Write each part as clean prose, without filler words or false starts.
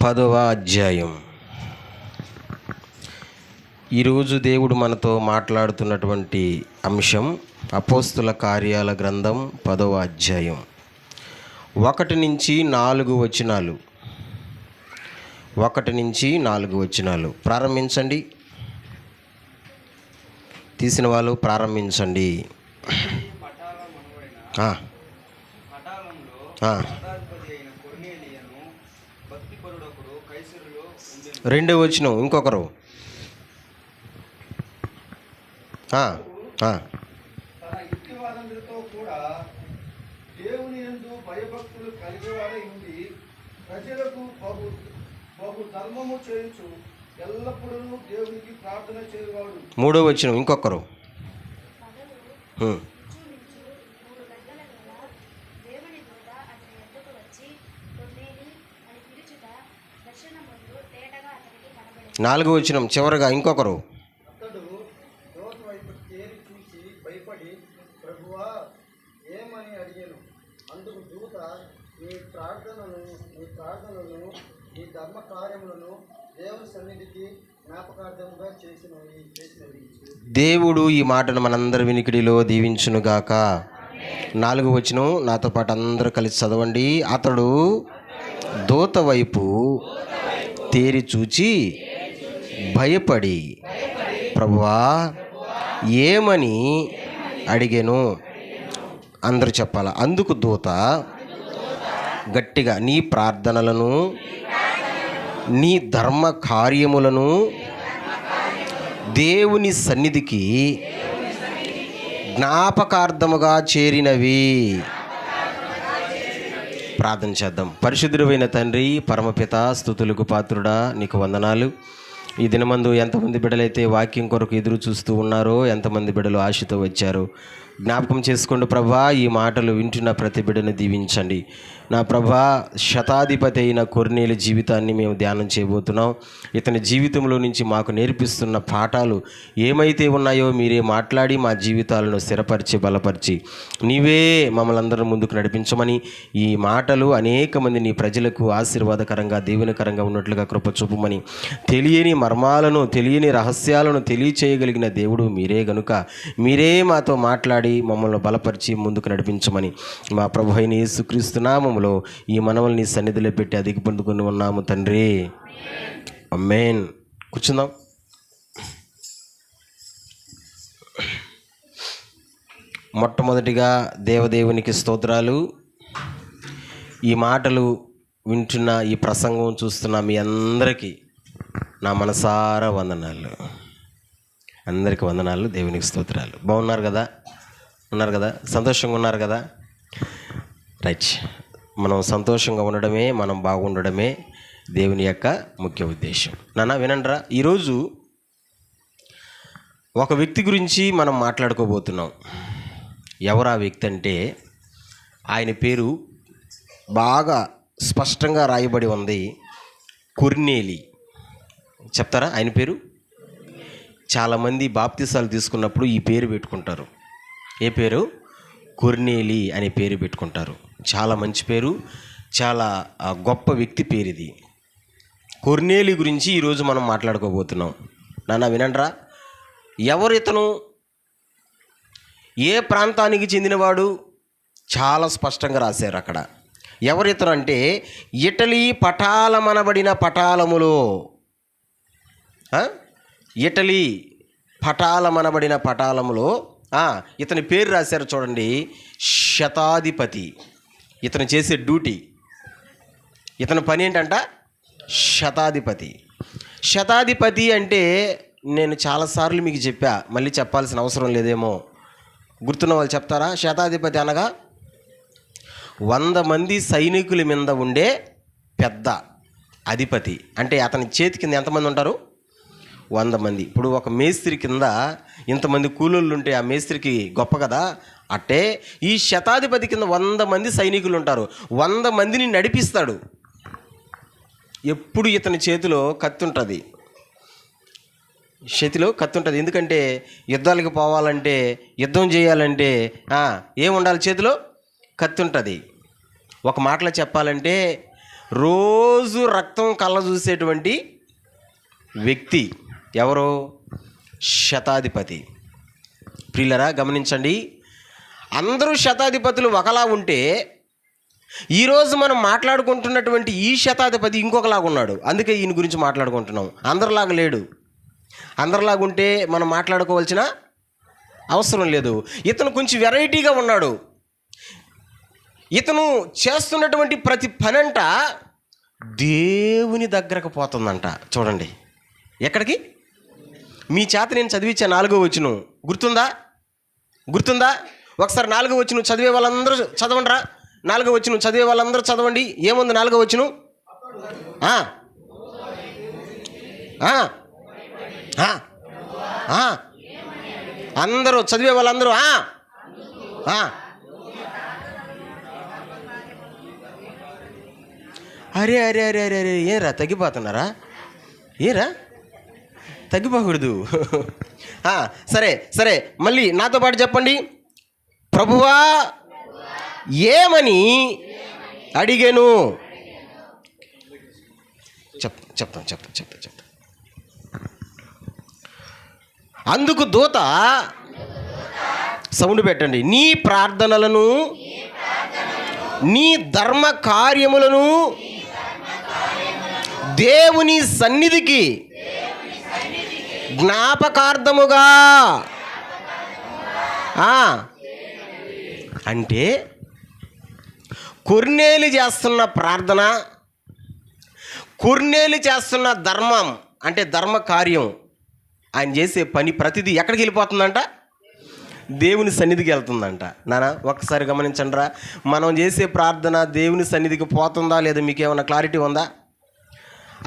10వ అధ్యాయం. ఈరోజు దేవుడు మనతో మాట్లాడుతున్నటువంటి అంశం అపోస్తుల కార్యాల గ్రంథం 10వ అధ్యాయం 1 నుంచి 4 వచనాలు. 1 నుంచి 4 వచనాలు ప్రారంభించండి. తీసిన వాళ్ళు ప్రారంభించండి. రెండో వచనం ఇంకొకరు. మూడో వచనం ఇంకొకరు. నాలుగో వచనం చివరగా ఇంకొకరు. దేవుడు ఈ మాటను మనందరి వినికిడిలో దీవించునుగాక. 4వ వచనం నాతో పాటు అందరూ కలిసి చదవండి. అతడు దూత వైపు తేరి చూచి భయపడి ప్రభువా ఏమని అడిగెను. అందరూ చెప్పాల. అందుకు దూత గట్టిగా నీ ప్రార్థనలను నీ ధర్మ కార్యములను దేవుని సన్నిధికి జ్ఞాపకార్థముగా చేరినవి. ప్రార్థన చేద్దాం. పరిశుద్ధుడైన తండ్రి, పరమపిత, స్తుతులకు పాత్రుడా, నీకు వందనాలు. ఈ దినమందు ఎంతమంది బిడ్డలైతే వాక్యం కొరకు ఎదురు చూస్తూ ఉన్నారో, ఎంతమంది బిడ్డలు ఆశతో వచ్చారో జ్ఞాపకం చేసుకోండి ప్రభా. ఈ మాటలు వింటున్న ప్రతి బిడ్డను దీవించండి నా ప్రభా. శతాధిపతి అయిన కొర్నేలి జీవితాన్ని మేము ధ్యానం చేయబోతున్నాం. ఇతని జీవితంలో నుంచి మాకు నేర్పిస్తున్న పాఠాలు ఏమైతే ఉన్నాయో మీరే మాట్లాడి మా జీవితాలను స్థిరపరిచి బలపరిచి నీవే మమ్మల్ని అందరూ ముందుకు నడిపించమని, ఈ మాటలు అనేక మంది నీ ప్రజలకు ఆశీర్వాదకరంగా దీవెనకరంగా ఉన్నట్లుగా కృప చూపమని, తెలియని మర్మాలను తెలియని రహస్యాలను తెలియచేయగలిగిన దేవుడు మీరే గనుక మీరే మాతో మాట్లాడి మమ్మల్ని బలపరిచి ముందుకు నడిపించమని మా ప్రభు అయిన యేసుక్రీస్తు నామములో ఈ మనవల్ని నీ సన్నిధిలో పెట్టి అధిక పొందుకుని ఉన్నాము తండ్రి. ఆమేన్. కూర్చుందాం. మొట్టమొదటిగా దేవదేవునికి స్తోత్రాలు. ఈ మాటలు వింటున్న, ఈ ప్రసంగం చూస్తున్న మీ అందరికీ నా మనసారా వందనాలు. అందరికీ వందనాలు, దేవునికి స్తోత్రాలు. బాగున్నారు కదా? ఉన్నారు కదా? సంతోషంగా ఉన్నారు కదా? రైట్. మనం సంతోషంగా ఉండడమే, మనం బాగుండడమే దేవుని యొక్క ముఖ్య ఉద్దేశం. నాన్న వినండిరా. ఈరోజు ఒక వ్యక్తి గురించి మనం మాట్లాడుకోబోతున్నాం. ఎవరు ఆ వ్యక్తి అంటే, ఆయన పేరు బాగా స్పష్టంగా రాయబడి ఉంది, కొర్నేలి. చెప్తారా ఆయన పేరు? చాలామంది బాప్తిసాలు తీసుకున్నప్పుడు ఈ పేరు పెట్టుకుంటారు. ఏ పేరు? కొర్నేలి అనే పేరు పెట్టుకుంటారు. చాలా మంచి పేరు, చాలా గొప్ప వ్యక్తి పేరు ఇది. కొర్నేలి గురించి ఈరోజు మనం మాట్లాడుకోబోతున్నాం. నాన్న వినండ్రా. ఎవరు ఇతను? ఏ ప్రాంతానికి చెందినవాడు? చాలా స్పష్టంగా రాశారు అక్కడ. ఎవరు ఇతను అంటే, ఇటలీ పటాలమనబడిన పటాలములో, ఇటలీ పటాలమనబడిన పటాలములో ఇతని పేరు రాశారు చూడండి. శతాధిపతి. ఇతను చేసే డ్యూటీ, ఇతని పని ఏంటంట? శతాధిపతి. శతాధిపతి అంటే నేను చాలాసార్లు మీకు చెప్పా, మళ్ళీ చెప్పాల్సిన అవసరం లేదేమో. గుర్తున్న వాళ్ళు చెప్తారా? శతాధిపతి అనగా 100 మంది సైనికుల మీద ఉండే పెద్ద అధిపతి. అంటే అతని చేతి కింద ఎంతమంది ఉంటారు? 100 మంది. ఇప్పుడు ఒక మేస్త్రి కింద ఇంతమంది కూలోళ్ళు ఉంటే ఆ మేస్త్రికి గొప్ప కదా. అట్టే ఈ శతాధిపతి కింద 100 మంది సైనికులు ఉంటారు. 100 మందిని నడిపిస్తాడు. ఎప్పుడు ఇతని చేతిలో కత్తి ఉంటుంది. చేతిలో కత్తి ఉంటుంది. ఎందుకంటే యుద్ధాలకు పోవాలంటే, యుద్ధం చేయాలంటే ఏముండాలి? చేతిలో కత్తి ఉంటుంది. ఒక మాటలో చెప్పాలంటే రోజు రక్తం కళ్ళ చూసేటువంటి వ్యక్తి ఎవరు? శతాధిపతి. ప్రియులరా గమనించండి, అందరూ శతాధిపతులు ఒకలా ఉంటే ఈరోజు మనం మాట్లాడుకుంటున్నటువంటి ఈ శతాధిపతి ఇంకొకలాగా ఉన్నాడు. అందుకే ఈయన గురించి మాట్లాడుకుంటున్నాం. అందరిలాగా లేడు. అందరిలాగా ఉంటే మనం మాట్లాడుకోవాల్సిన అవసరం లేదు. ఇతను కొంచెం వెరైటీగా ఉన్నాడు. ఇతను చేస్తున్నటువంటి ప్రతి పనంట దేవుని దగ్గరకు పోతుందంట. చూడండి, ఎక్కడికి? మీ చేత నేను చదివించా 4వ వచనం గుర్తుందా? ఒకసారి 4వ వచనం చదివే వాళ్ళందరూ చదవండి రా. 4వ వచనం చదివే వాళ్ళందరూ చదవండి. ఏముంది 4వ వచనం? అందరూ చదివే వాళ్ళందరూ అరే అరే అరే అరే అరే ఏరా తగ్గిపోతున్నారా? ఏరా తగ్గిపోకూడదు. సరే మళ్ళీ నాతో పాటు చెప్పండి. ప్రభువా ఏమని అడిగాను? చెప్తాను. అందుకు దూత, సౌండ్ పెట్టండి, నీ ప్రార్థనలను నీ ధర్మ కార్యములను దేవుని సన్నిధికి జ్ఞాపకార్థముగా. అంటే కొర్నేలి చేస్తున్న ప్రార్థన, కొర్నేలి చేస్తున్న ధర్మం అంటే ధర్మ కార్యం, ఆయన చేసే పని ప్రతిదీ ఎక్కడికి వెళ్ళిపోతుందంట? దేవుని సన్నిధికి వెళ్తుందంట. నాన్న ఒక్కసారి గమనించండి రా, మనం చేసే ప్రార్థన దేవుని సన్నిధికి పోతుందా లేదా మీకు ఏమైనా క్లారిటీ ఉందా?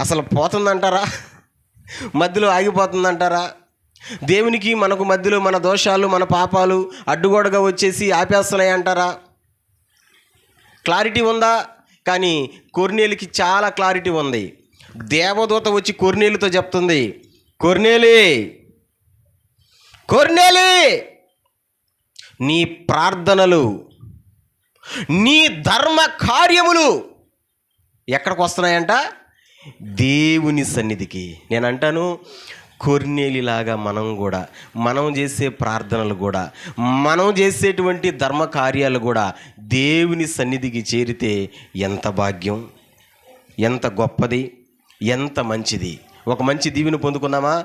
అసలు పోతుందంటారా? మధ్యలో ఆగిపోతుందంటారా? దేవునికి మనకు మధ్యలో మన దోషాలు మన పాపాలు అడ్డుగోడగా వచ్చేసి ఆపేస్తున్నాయి అంటారా? క్లారిటీ ఉందా? కానీ కొర్నేలికి చాలా క్లారిటీ ఉంది. దేవదూత వచ్చి కొర్నేలితో చెప్తుంది, కొర్నేలి నీ ప్రార్థనలు నీ ధర్మ కార్యములు ఎక్కడికి వస్తున్నాయంట? దేవుని సన్నిధికి. నేను అంటాను, కొర్నేలిలాగా మనం చేసే ప్రార్థనలు కూడా, మనం చేసేటువంటి ధర్మ కార్యాలు కూడా దేవుని సన్నిధికి చేరితే ఎంత భాగ్యం, ఎంత గొప్పది, ఎంత మంచిది. ఒక మంచి దీవెన పొందుకుందామా?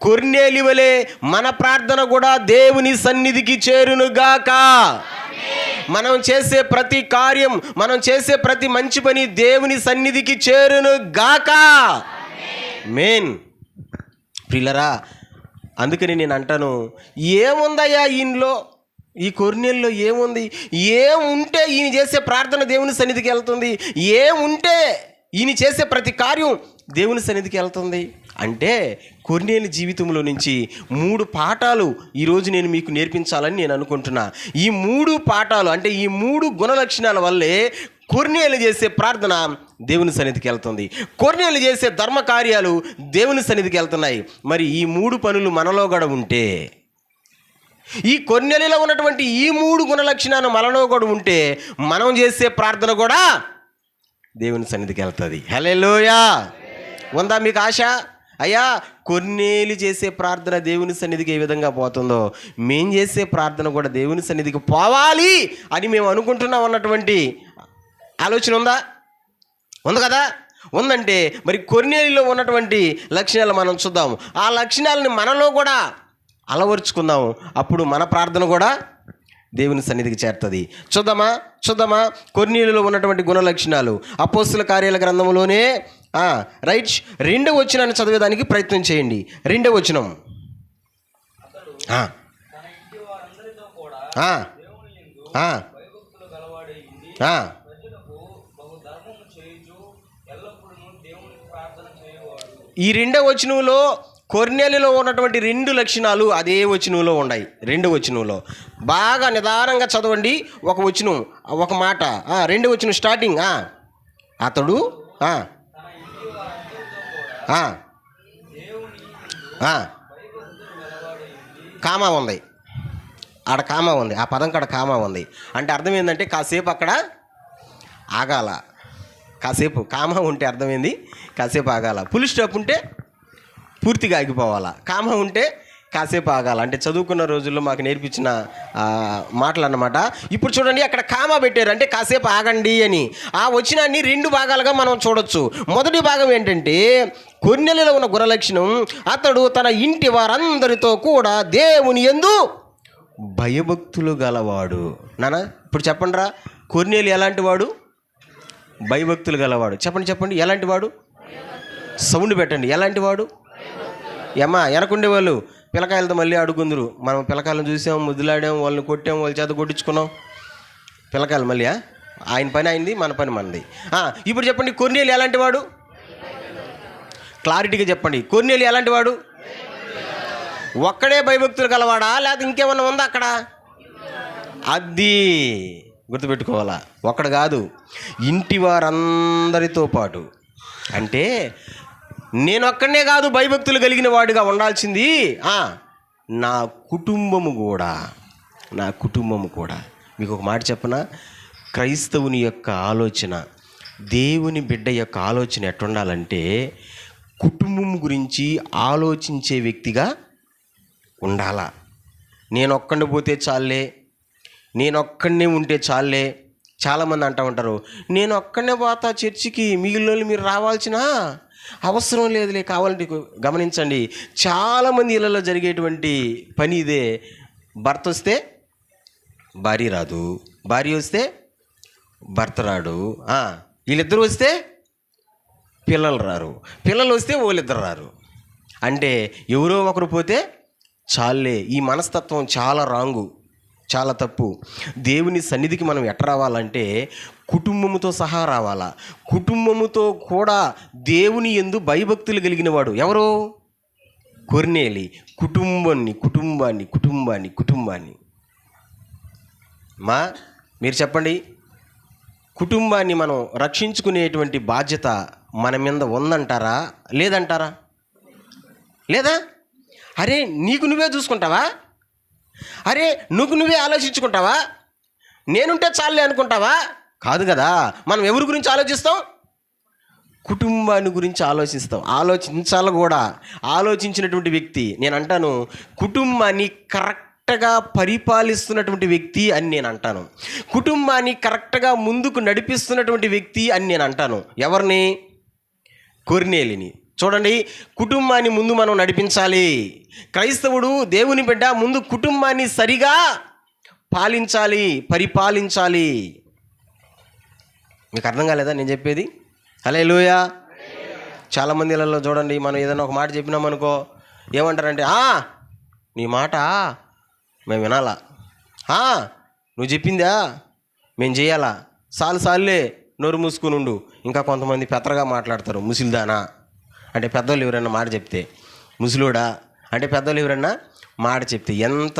కొర్నేలి వలె మన ప్రార్థన కూడా దేవుని సన్నిధికి చేరునుగాక. మనం చేసే ప్రతి కార్యం, మనం చేసే ప్రతి మంచి పని దేవుని సన్నిధికి చేరునుగాక. మెయిన్ ప్రియులరా, అందుకని నేను అంటాను, ఏముందయ్యా ఈయనలో, ఈ కొర్నేలిలో ఏముంది? ఏముంటే ఈయన చేసే ప్రార్థన దేవుని సన్నిధికి వెళ్తుంది? ఏముంటే ఈయన చేసే ప్రతి కార్యం దేవుని సన్నిధికి వెళ్తుంది? అంటే కొర్నేలి జీవితంలో నుంచి 3 పాఠాలు ఈరోజు నేను మీకు నేర్పించాలని నేను అనుకుంటున్నా. ఈ 3 పాఠాలు అంటే ఈ 3 గుణలక్షణాల వల్లే కొర్నేలి చేసే ప్రార్థన దేవుని సన్నిధికి వెళ్తుంది, కొర్నేలి చేసే ధర్మ కార్యాలు దేవుని సన్నిధికి వెళ్తున్నాయి. మరి ఈ 3 పనులు మనలో కూడా ఉంటే, ఈ కొర్నేలిలో ఉన్నటువంటి ఈ 3 గుణలక్షణాలు మనలో కూడా ఉంటే, మనం చేసే ప్రార్థన కూడా దేవుని సన్నిధికి వెళ్తుంది. హల్లెలూయా! ఉందా మీకు ఆశ? అయ్యా, కొర్నేలి చేసే ప్రార్థన దేవుని సన్నిధికి ఏ విధంగా పోతుందో మేం చేసే ప్రార్థన కూడా దేవుని సన్నిధికి పోవాలి అని మేము అనుకుంటున్నాం అన్నటువంటి ఆలోచన ఉంది కదా? ఉందంటే మరి కొర్నేలిలో ఉన్నటువంటి లక్షణాలు మనం చూద్దాం. ఆ లక్షణాలని మనలో కూడా అలవర్చుకుందాం. అప్పుడు మన ప్రార్థన కూడా దేవుని సన్నిధికి చేరుతుంది. చూద్దామా కొర్నేలిలో ఉన్నటువంటి గుణ లక్షణాలు. అపోస్తుల కార్యాల గ్రంథంలోనే రైట్ 2వ వచనాన్ని చదివేదానికి ప్రయత్నం చేయండి. 2వ వచనం. ఈ 2వ వచనంలో కొర్నేలిలో ఉన్నటువంటి 2 లక్షణాలు అదే వచనంలో ఉన్నాయి. 2వ వచనంలో బాగా నిదానంగా చదవండి. ఒక వచనం, ఒక మాట. 2వ వచనం స్టార్టింగ్. అతడు కామా ఉంది, ఆడ కామా ఉంది, ఆ పదం కాడ కామా ఉంది. అంటే అర్థం ఏంటంటే కాసేపు అక్కడ ఆగాల కాసేపు. కామా ఉంటే అర్థమైంది, కాసేపు ఆగాల. ఫుల్ స్టాప్ ఉంటే పూర్తిగా ఆగిపోవాలా. కామా ఉంటే కాసేపు ఆగాల. అంటే చదువుకున్న రోజుల్లో మాకు నేర్పించిన మాటలు అన్నమాట. ఇప్పుడు చూడండి, అక్కడ కామా పెట్టారు, అంటే కాసేపు ఆగండి అని. ఆ వచనాన్ని 2 భాగాలుగా మనం చూడొచ్చు. మొదటి భాగం ఏంటంటే, కొర్నేలిలో ఉన్న గుణలక్షణం, అతడు తన ఇంటి వారందరితో కూడా దేవుని యందు భయభక్తులు గలవాడు. నాన్న ఇప్పుడు చెప్పండి రా, కొర్నేలి ఎలాంటి వాడు? భయభక్తులు గలవాడు. చెప్పండి ఎలాంటి వాడు? సౌండ్ పెట్టండి. ఎలాంటి వాడు? ఏమ్మా వెనకుండే వాళ్ళు పిల్లకాయలతో మళ్ళీ అడుగుందరు. మనం పిల్లకాయలను చూసాం, ముద్దులాడాం, వాళ్ళని కొట్టాం, వాళ్ళ చేత కొట్టించుకున్నాం. పిల్లకాయలు మళ్ళీ ఆయన పని అయింది, మన పని మనది. ఇప్పుడు చెప్పండి, కొర్నేలి ఎలాంటి వాడు? క్లారిటీగా చెప్పండి, కొర్నేలి ఎలాంటి వాడు? ఒక్కడే భయభక్తులు గలవాడా, లేకపోతే ఇంకేమన్నా ఉందా అక్కడ? అది గుర్తుపెట్టుకోవాలా. ఒక్కడు కాదు, ఇంటి వారందరితో పాటు. అంటే నేనొక్కడనే కాదు భయభక్తులు కలిగిన వాడిగా ఉండాల్సింది, నా కుటుంబము కూడా. మీకు ఒక మాట చెప్పనా, క్రైస్తవుని యొక్క ఆలోచన, దేవుని బిడ్డ యొక్క ఆలోచన ఎట్టుండాలంటే, కుటుంబం గురించి ఆలోచించే వ్యక్తిగా ఉండాలా. నేనొక్కడిని పోతే చాలే, నేనొక్కడనే ఉంటే చాలే. చాలామంది అంటూ ఉంటారు, నేను ఒక్కడనే పోతా చర్చికి, మిగిలిన మీరు రావాల్సిన అవసరం లేదులే. కావాలంటే గమనించండి, చాలామంది ఇళ్ళలో జరిగేటువంటి పని ఇదే. భర్త వస్తే భార్య రాదు, భార్య వస్తే భర్త రాడు, వీళ్ళిద్దరు వస్తే పిల్లలు రారు, పిల్లలు వస్తే వాళ్ళిద్దరు రారు. అంటే ఎవరో ఒకరు పోతే చాలే. ఈ మనస్తత్వం చాలా రాంగు, చాలా తప్పు. దేవుని సన్నిధికి మనం ఎట్ట రావాలంటే కుటుంబముతో సహా రావాలా. కుటుంబముతో కూడా దేవుని యందు భయభక్తులు కలిగిన వాడు ఎవరు? కొర్నేలి. కుటుంబాన్ని మా మీరు చెప్పండి, కుటుంబాన్ని మనం రక్షించుకునేటువంటి బాధ్యత మన మీద ఉందంటారా, లేదంటారా? లేదా? అరే నీకు నువ్వే చూసుకుంటావా? అరే నువ్వే ఆలోచించుకుంటావా? నేనుంటే చాలే అనుకుంటావా? కాదు కదా. మనం ఎవరి గురించి ఆలోచిస్తాం? కుటుంబాన్ని గురించి ఆలోచిస్తాం. ఆలోచించాలి కూడా. ఆలోచించినటువంటి వ్యక్తి, నేను అంటాను, కుటుంబాన్ని కరెక్ట్గా పరిపాలిస్తున్నటువంటి వ్యక్తి అని నేను అంటాను. కుటుంబాన్ని కరెక్ట్గా ముందుకు నడిపిస్తున్నటువంటి వ్యక్తి అని నేను అంటాను. ఎవరిని? కొర్నేలిని. చూడండి, కుటుంబాన్ని ముందు మనం నడిపించాలి. క్రైస్తవుడు, దేవుని బిడ్డ ముందు కుటుంబాన్ని సరిగా పరిపాలించాలి. మీకు అర్థం కాలేదా నేను చెప్పేది? హల్లెలూయా. చాలామంది ఇళ్ళల్లో చూడండి, మనం ఏదైనా ఒక మాట చెప్పినామనుకో, ఏమంటారంటే, నీ మాట మేము వినాలా, నువ్వు చెప్పిందా మేము చేయాలా, సాలులే నోరు మూసుకుని ఉండు. ఇంకా కొంతమంది పెద్దగా మాట్లాడతారు, ముసిల్దానా అంటే పెద్దోళ్ళు ఎవరైనా మాట చెప్తే, ముసలోడా అంటే పెద్దోళ్ళు ఎవరైనా మాట చెప్తే ఎంత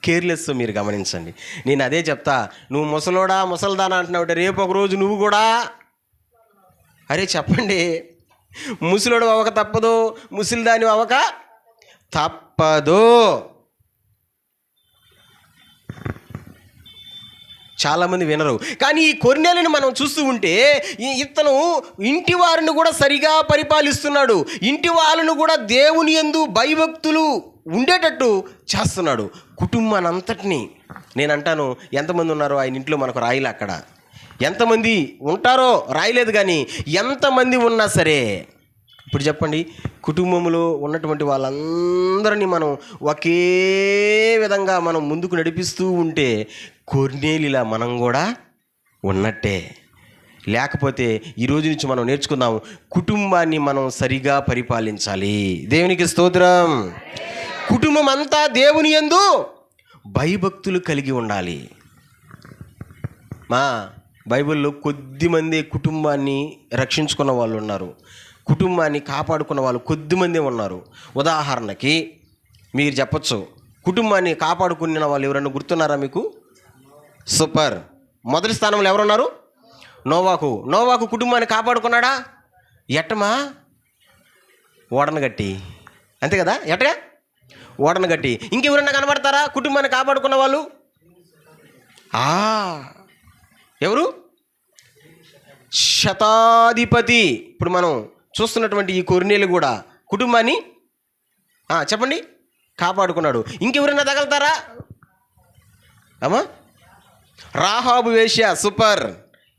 కేర్లెస్ మీరు గమనించండి. నేను అదే చెప్తా, నువ్వు ముసలోడా ముసల్దానా అంటున్నావు, రేపు ఒక రోజు నువ్వు కూడా అరే చెప్పండి, ముసలోడు అవ్వక తప్పదు, ముసలిదాని అవ్వక తప్పదు. చాలామంది వినరు. కానీ ఈ కొర్నేలిని మనం చూస్తూ ఉంటే, ఇతను ఇంటి వారిని కూడా సరిగా పరిపాలిస్తున్నాడు. ఇంటి వాళ్ళను కూడా దేవుని యందు భయభక్తులు ఉండేటట్టు చేస్తున్నాడు. కుటుంబాన్ని అంతటినీ. నేను అంటాను, ఎంతమంది ఉన్నారో ఆయన ఇంట్లో మనకు రాయిలే. అక్కడ ఎంతమంది ఉంటారో రాయలేదు, కానీ ఎంతమంది ఉన్నా సరే, ఇప్పుడు చెప్పండి, కుటుంబంలో ఉన్నటువంటి వాళ్ళందరినీ మనం ఒకే విధంగా మనం ముందుకు నడిపిస్తూ ఉంటే కొర్నేలిలా మనం కూడా ఉన్నట్టే. లేకపోతే ఈరోజు నుంచి మనం నేర్చుకుందాం, కుటుంబాన్ని మనం సరిగా పరిపాలించాలి. దేవునికి స్తోత్రం. కుటుంబం అంతా దేవుని యందు భయభక్తులు కలిగి ఉండాలి. బైబిల్లో కొద్దిమంది కుటుంబాన్ని రక్షించుకున్న వాళ్ళు ఉన్నారు, కుటుంబాన్ని కాపాడుకున్న వాళ్ళు కొద్దిమంది ఉన్నారు. ఉదాహరణకి మీరు చెప్పచ్చు, కుటుంబాన్ని కాపాడుకున్న వాళ్ళు ఎవరన్నా గుర్తున్నారా మీకు? సూపర్. మొదటి స్థానంలో ఎవరున్నారు? నోవాకు కుటుంబాన్ని కాపాడుకున్నాడా? ఎట్టమా? ఓడను గట్టి. అంతే కదా, ఎట్టగా ఓడను గట్టి. ఇంకెవరన్నా కనబడతారా కుటుంబాన్ని కాపాడుకున్న వాళ్ళు? ఎవరు? శతాధిపతి. ఇప్పుడు మనం చూస్తున్నటువంటి ఈ కొర్నేలు కూడా కుటుంబాన్ని చెప్పండి కాపాడుకున్నాడు. ఇంకెవరైనా తగలుతారా అమ్మా? రాహాబు వేశ్య, సూపర్.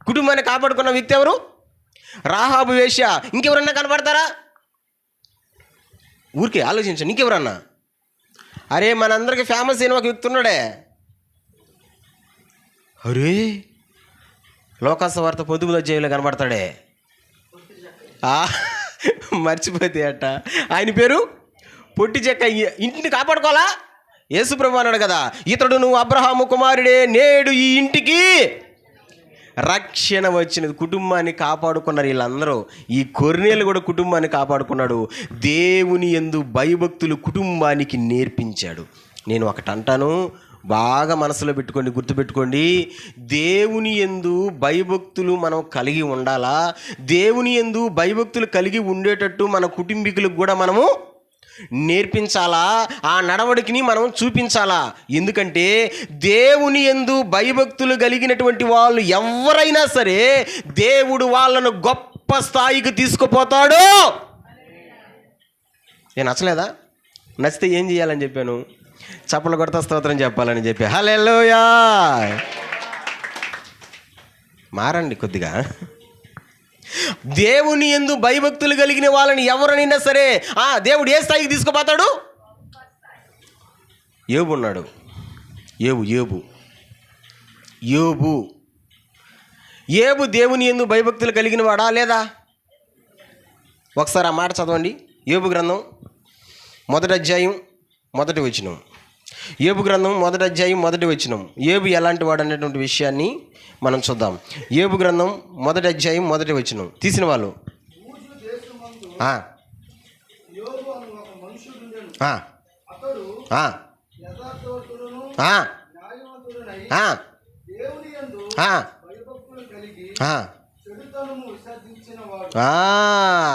కుటుంబాన్ని కాపాడుకున్న వ్యక్తి ఎవరు? రాహాబు వేశ్య. ఇంకెవరన్నా కనపడతారా? ఊరికే ఆలోచించండి, ఇంకెవరన్నా? అరే మనందరికి ఫేమస్ అయిన ఒక వ్యక్తి ఉన్నాడే, అరే లోకాసువార్త 19వ అధ్యాయంలో కనబడతాడే, మర్చిపోతే అట్ట. ఆయన పేరు పొట్టి చెక్క. ఇంటిని కాపాడుకోవాలా? యేసుప్రభు అన్నాడు కదా, ఇతడు నువ్వు అబ్రహాము కుమారుడే, నేడు ఈ ఇంటికి రక్షణ వచ్చినది. కుటుంబాన్ని కాపాడుకున్నారు వీళ్ళందరూ. ఈ కొర్నేలు కూడా కుటుంబాన్ని కాపాడుకున్నాడు. దేవుని యందు భయభక్తులు కుటుంబానికి నేర్పించాడు. నేను ఒకటి అంటాను, బాగా మనసులో పెట్టుకోండి, గుర్తుపెట్టుకోండి. దేవుని యందు భయభక్తులు మనం కలిగి ఉండాలా. దేవుని యందు భయభక్తులు కలిగి ఉండేటట్టు మన కుటుంబీకులకు కూడా మనము నేర్పించాలా. ఆ నడవడికిని మనం చూపించాలా. ఎందుకంటే దేవుని యందు భయభక్తులు కలిగినటువంటి వాళ్ళు ఎవరైనా సరే దేవుడు వాళ్ళను గొప్ప స్థాయికి తీసుకుపోతాడు. నేను నచ్చలేదా? నచ్చితే ఏం చేయాలని చెప్పాను? చప్పలు కొడతా స్తోత్రం చెప్పాలని చెప్పి. హల్లెలూయా. మారండి కొద్దిగా. దేవుని యందు భయభక్తులు కలిగిన వాళ్ళని ఎవరైనా సరే దేవుడు ఏ స్థాయికి తీసుకుపోతాడు? యోబు ఉన్నాడు. యోబు దేవుని యందు భయభక్తులు కలిగిన వాడా లేదా? ఒకసారి ఆ మాట చదవండి. యోబు గ్రంథం 1వ అధ్యాయం 1వ వచనం. యోబు గ్రంథం 1వ అధ్యాయం 1వ వచనం. యోబు ఎలాంటి వాడు అనేటువంటి విషయాన్ని మనం చూద్దాం. యోబు గ్రంథం 1వ అధ్యాయం 1వ వచనం. తీసిన వాళ్ళు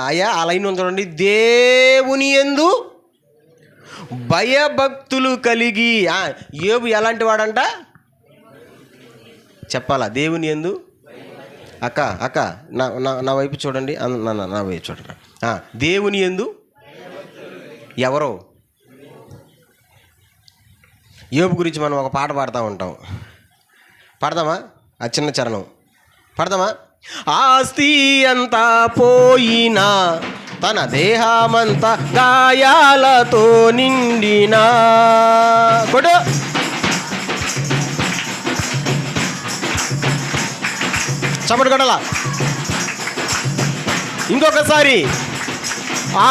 అయ్యా ఆ లైన్ చూడండి. దేవుని యందు భయభక్తులు కలిగి. యోబు ఎలాంటి వాడంట చెప్పాలా? దేవుని యందు. అక్క నా వైపు చూడండి, నా వైపు చూడండి. దేవుని యందు ఎవరో. యోబు గురించి మనం ఒక పాట పాడుతూ ఉంటాం. పాడదామా? ఆ చిన్న చరణం పాడదామా? ఆస్తి అంతా పోయినా, తన దేహమంతా గాయాలతో నిండినా. కొడు చప్పటి కొడాలా? ఇంకొకసారి.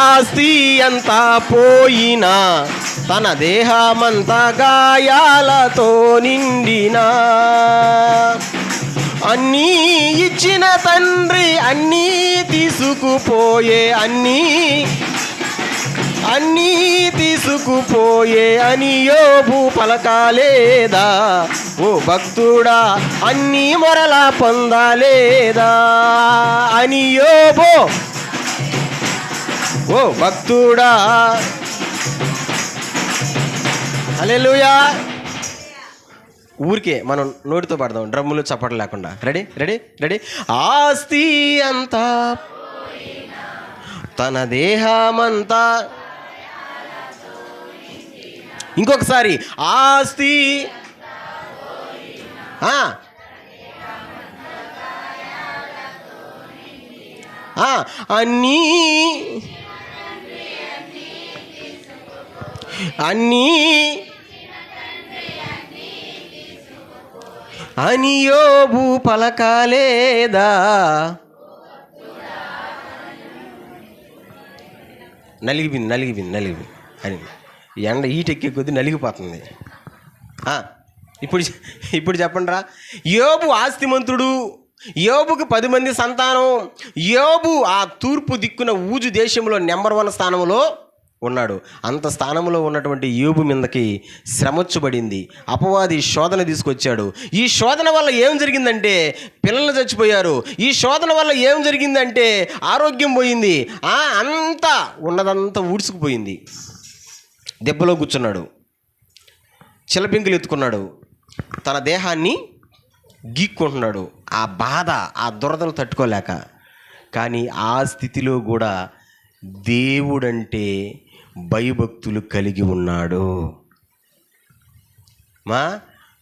ఆస్తి అంతా పోయినా, తన దేహమంతా గాయాలతో నిండినా, అన్నీ ఇచ్చిన తండ్రి అన్నీ తీసుకుపోయే, అన్నీ తీసుకుపోయే అని యోబు పలకాలేదా? ఓ భక్తుడా అన్నీ మరలా పొందాలేదా అని యోబు. ఓ భక్తుడా. హల్లెలూయా. ఊరికే మనం నోటితో పాడదాం, డ్రమ్ములు చప్పట్లు లేకుండా. రెడీ. ఆస్తి అంతా, తన దేహమంతా. ఇంకొకసారి. ఆస్తి అన్నీ అని యోబు పలకాలేదా? నలిగిపోయింది అని ఎండ ఈటెక్కే కొద్దీ నలిగిపోతుంది. ఇప్పుడు చెప్పండి రా. యోబు ఆస్తిమంతుడు. యోబుకు 10 మంది సంతానం. యోబు ఆ తూర్పు దిక్కున ఊజు దేశంలో నెంబర్ 1 స్థానంలో ఉన్నాడు. అంత స్థానంలో ఉన్నటువంటి యోబు మీదకి శ్రమొచ్చుబడింది. అపవాది శోధన తీసుకొచ్చాడు. ఈ శోధన వల్ల ఏం జరిగిందంటే పిల్లలు చచ్చిపోయారు. ఈ శోధన వల్ల ఏం జరిగిందంటే ఆరోగ్యం పోయింది. అంతా ఉన్నదంతా ఊడ్చుకుపోయింది. దెబ్బలో కూర్చున్నాడు, చిలపింకులు ఎత్తుకున్నాడు, తన దేహాన్ని గీక్కుంటున్నాడు, ఆ బాధ, ఆ దురదలు తట్టుకోలేక. కానీ ఆ స్థితిలో కూడా దేవుడంటే భయభక్తులు కలిగి ఉన్నాడు.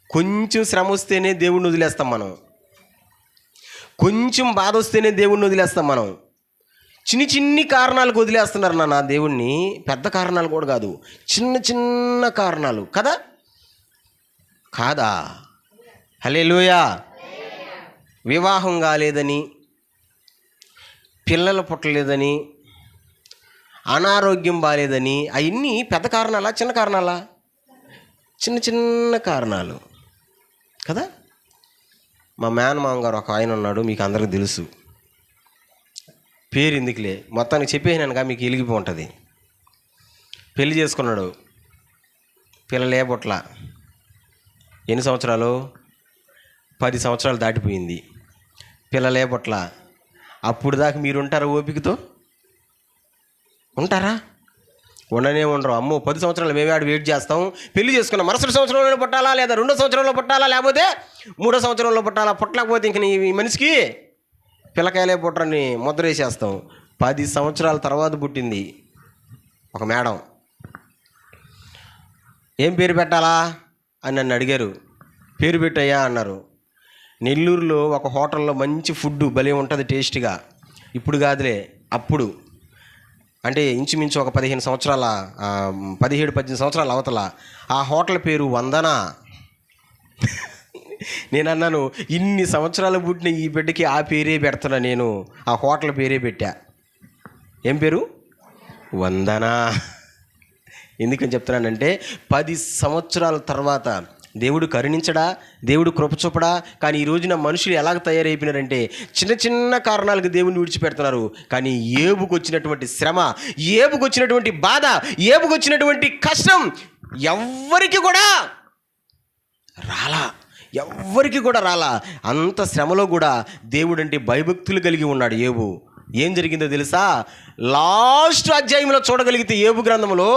కొంచెం శ్రమ వస్తేనే దేవుణ్ణి వదిలేస్తాం మనం, కొంచెం బాధ వస్తేనే దేవుణ్ణి వదిలేస్తాం మనం. చిన్ని కారణాలకు వదిలేస్తున్నారు నాన్న దేవుణ్ణి, పెద్ద కారణాలు కూడా కాదు, చిన్న కారణాలు కాదా? హల్లెలూయా. వివాహం కాలేదని, పిల్లలు పుట్టలేదని, అనారోగ్యం బాలేదని, అవన్నీ పెద్ద కారణాలా చిన్న కారణాలా? చిన్న కారణాలు కదా. మా మేనమామ గారు ఒక ఆయన ఉన్నాడు, మీకు అందరికీ తెలుసు, పేరు ఎందుకులే, మొత్తానికి చెప్పేసినానుగా మీకు వెలిగిపో ఉంటుంది. పెళ్లి చేసుకున్నాడు, పిల్లలే పుట్ల. ఎన్ని సంవత్సరాలు? 10 సంవత్సరాలు దాటిపోయింది, పిల్లలే పుట్ల. అప్పుడు దాకా మీరు ఉంటారా? ఓపికతో ఉంటారా? ఉండనే ఉండరు. అమ్మో 10 సంవత్సరాలు మేమే ఆడు వెయిట్ చేస్తాం, పెళ్లి చేసుకున్నాం, మరుసటి సంవత్సరంలో పుట్టాలా, లేదా 2వ సంవత్సరంలో పుట్టాలా, లేకపోతే 3వ సంవత్సరంలో పుట్టాలా, పుట్టలేకపోతే ఇంక ఈ మనిషికి పిల్లకాయలే పుట్టరని ముద్ర వేసేస్తాం. 10 సంవత్సరాల తర్వాత పుట్టింది ఒక మేడం. ఏం పేరు పెట్టాలా అని నన్ను అడిగారు. పేరు పెట్టయ్యా అన్నారు. నెల్లూరులో ఒక హోటల్లో మంచి ఫుడ్ భలే ఉంటుంది టేస్ట్గా. ఇప్పుడు కాదులే, అప్పుడు అంటే ఇంచుమించు ఒక 17 సంవత్సరాల 17-18 సంవత్సరాల అవతల. ఆ హోటల్ పేరు వందన. నేను అన్నాను, ఇన్ని సంవత్సరాలు పుట్టిన ఈ బిడ్డకి ఆ పేరే పెడుతున్నా నేను, ఆ హోటల్ పేరే పెట్టా. ఏం పేరు? వందన. ఎందుకని చెప్తున్నానంటే 10 సంవత్సరాల తర్వాత దేవుడు కరుణించడా, దేవుడు కృప చూపడా? కానీ ఈ రోజున మనుషులు ఎలాగ తయారైపోయినారంటే చిన్న కారణాలకు దేవుని విడిచిపెడుతున్నారు. కానీ ఏబుకు వచ్చినటువంటి శ్రమ, ఏబుకు వచ్చినటువంటి బాధ, ఏబుకు వచ్చినటువంటి కష్టం ఎవ్వరికి కూడా రాలా. అంత శ్రమలో కూడా దేవుడు అంటే భయభక్తులు కలిగి ఉన్నాడు ఏబు. ఏం జరిగిందో తెలుసా? లాస్ట్ అధ్యాయంలో చూడగలిగితే ఏబు గ్రంథంలో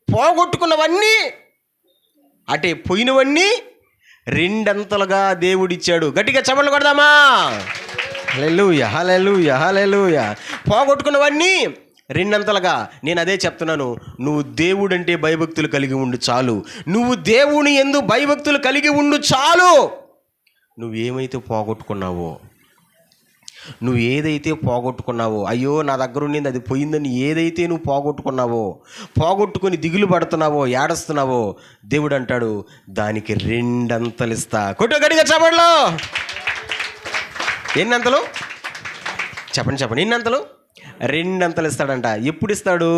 పోగొట్టుకున్నవన్నీ, అంటే పోయినవన్నీ 2 దేవుడిచ్చాడు. గట్టిగా చప్పట్లు కొడదామా? హల్లెలూయా, హల్లెలూయా, హల్లెలూయా. పోగొట్టుకున్నవన్నీ 2 నేను అదే చెప్తున్నాను, నువ్వు దేవుడంటే భయభక్తులు కలిగి ఉండు చాలు. నువ్వు దేవుని యందు భయభక్తులు కలిగి ఉండు చాలు. నువ్వేమైతే పోగొట్టుకున్నావో, నువ్వు ఏదైతే పోగొట్టుకున్నావో, అయ్యో నా దగ్గర ఉండింది అది పోయిందని ఏదైతే నువ్వు పోగొట్టుకొని దిగులు పడుతున్నావో, ఏడుస్తున్నావో, దేవుడు అంటాడు దానికి 2 ఇస్తా. కొట్టు గట్టిగా చప్పట్లు. ఎన్నంతలు? చెప్పండి. ఎన్నంతలు? 2 ఇస్తాడంట. ఎప్పుడు ఇస్తాడు?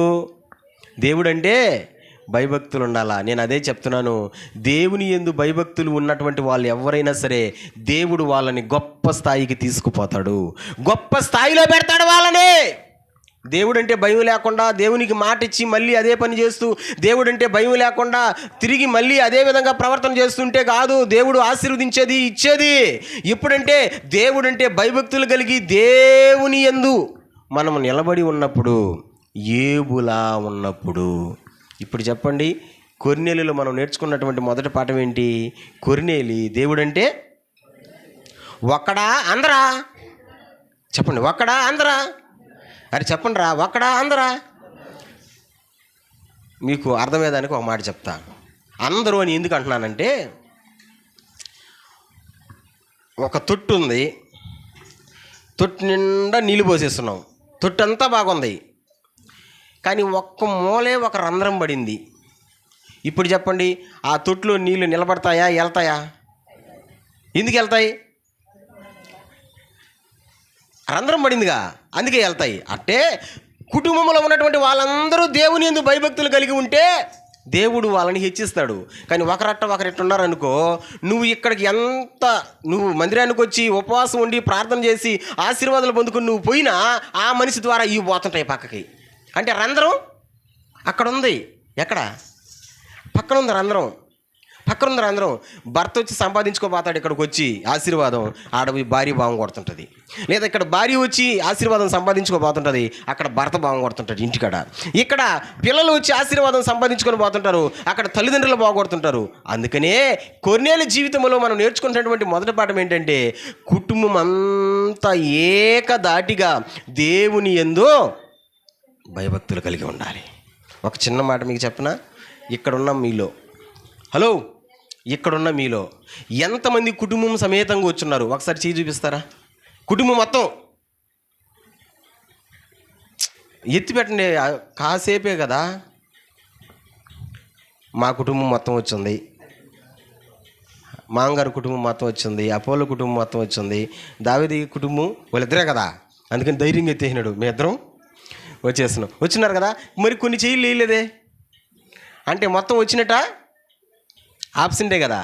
దేవుడంటే భయభక్తులు ఉండాలా. నేను అదే చెప్తున్నాను, దేవుని యందు భయభక్తులు ఉన్నటువంటి వాళ్ళు ఎవరైనా సరే దేవుడు వాళ్ళని గొప్ప స్థాయికి తీసుకుపోతాడు, గొప్ప స్థాయిలో పెడతాడు వాళ్ళని. దేవుడంటే భయం లేకుండా దేవునికి మాట ఇచ్చి మళ్ళీ అదే పని చేస్తూ, దేవుడంటే భయం లేకుండా తిరిగి మళ్ళీ అదే విధంగా ప్రవర్తన చేస్తుంటే కాదు దేవుడు ఆశీర్వదించేది, ఇచ్చేది. ఎప్పుడంటే దేవుడంటే భయభక్తులు కలిగి దేవుని యందు మనం నిలబడి ఉన్నప్పుడు, ఏబులా ఉన్నప్పుడు. ఇప్పుడు చెప్పండి, కొర్నేలిలో మనం నేర్చుకున్నటువంటి మొదటి పాఠం ఏంటి? కొర్నేలి దేవుడంటే ఒక్కడా అందరా? చెప్పండి, ఒక్కడా అందరా? అరే చెప్పండి రా, ఒక్కడా అందరా? మీకు అర్థమయ్యేదానికి ఒక మాట చెప్తా. అందరూ అని ఎందుకు అంటున్నానంటే, ఒక తొట్టు ఉంది, తొట్టు నిండా నీళ్ళు పోసేస్తున్నాం, తొట్టు అంతా బాగుంది, కానీ ఒక్క మూలే ఒక రంధ్రం పడింది. ఇప్పుడు చెప్పండి, ఆ తొట్టులో నీళ్ళు నిలబడతాయా, వెళ్తాయా? ఎందుకు వెళ్తాయి? రంధ్రం పడిందిగా, అందుకే వెళ్తాయి. అంటే కుటుంబంలో ఉన్నటువంటి వాళ్ళందరూ దేవుని యందు భయభక్తులు కలిగి ఉంటే దేవుడు వాళ్ళని హెచ్చిస్తాడు. కానీ ఒకరెట్టు ఉన్నారనుకో, నువ్వు ఇక్కడికి నువ్వు మందిరానికి వచ్చి ఉపవాసం ఉండి ప్రార్థన చేసి ఆశీర్వాదాలు పొందుకుని నువ్వు పోయినా ఆ మనిషి ద్వారా ఇవి పోతుంటాయి పక్కకి. అంటే రంధ్రం అక్కడ ఉంది, ఎక్కడ? పక్కన ఉంది రంధ్రం. పక్కన ఉన్నారు అందరం. భర్త వచ్చి సంపాదించుకోపోతాడు, ఇక్కడికి వచ్చి ఆశీర్వాదం, ఆడ భార్య భావం కొడుతుంటుంది. లేదా ఇక్కడ భార్య వచ్చి ఆశీర్వాదం సంపాదించుకోబోతుంటుంది, అక్కడ భర్త భావం కొడుతుంటాడు ఇంటికాడ. ఇక్కడ పిల్లలు వచ్చి ఆశీర్వాదం సంపాదించుకొని పోతుంటారు, అక్కడ తల్లిదండ్రులు బాగుపడుతుంటారు. అందుకనే కొర్నేలి జీవితంలో మనం నేర్చుకున్నటువంటి మొదటి పాఠం ఏంటంటే, కుటుంబం అంతా ఏకదాటిగా దేవుని యందు భయభక్తులు కలిగి ఉండాలి. ఒక చిన్న మాట మీకు చెప్పనా, ఇక్కడున్న మీలో, హలో, ఇక్కడున్న మీలో ఎంతమంది కుటుంబం సమేతంగా వచ్చున్నారు? ఒకసారి చేయి చూపిస్తారా? కుటుంబం మొత్తం ఎత్తి పెట్టండి. కాసేపే కదా. మా కుటుంబం మొత్తం వచ్చింది, మాంగారు కుటుంబం మొత్తం వచ్చింది, అపోలో కుటుంబం మొత్తం వచ్చింది, దావీదు కుటుంబం వాళ్ళిద్దరే కదా, అందుకని ధైర్యంగా ఎత్తేసినాడు. మీ ఇద్దరం వచ్చినారు కదా. మరి కొన్ని చెయ్యి లేలేదే అంటే మొత్తం వచ్చినట్ట ఆబ్సెంటే కదా.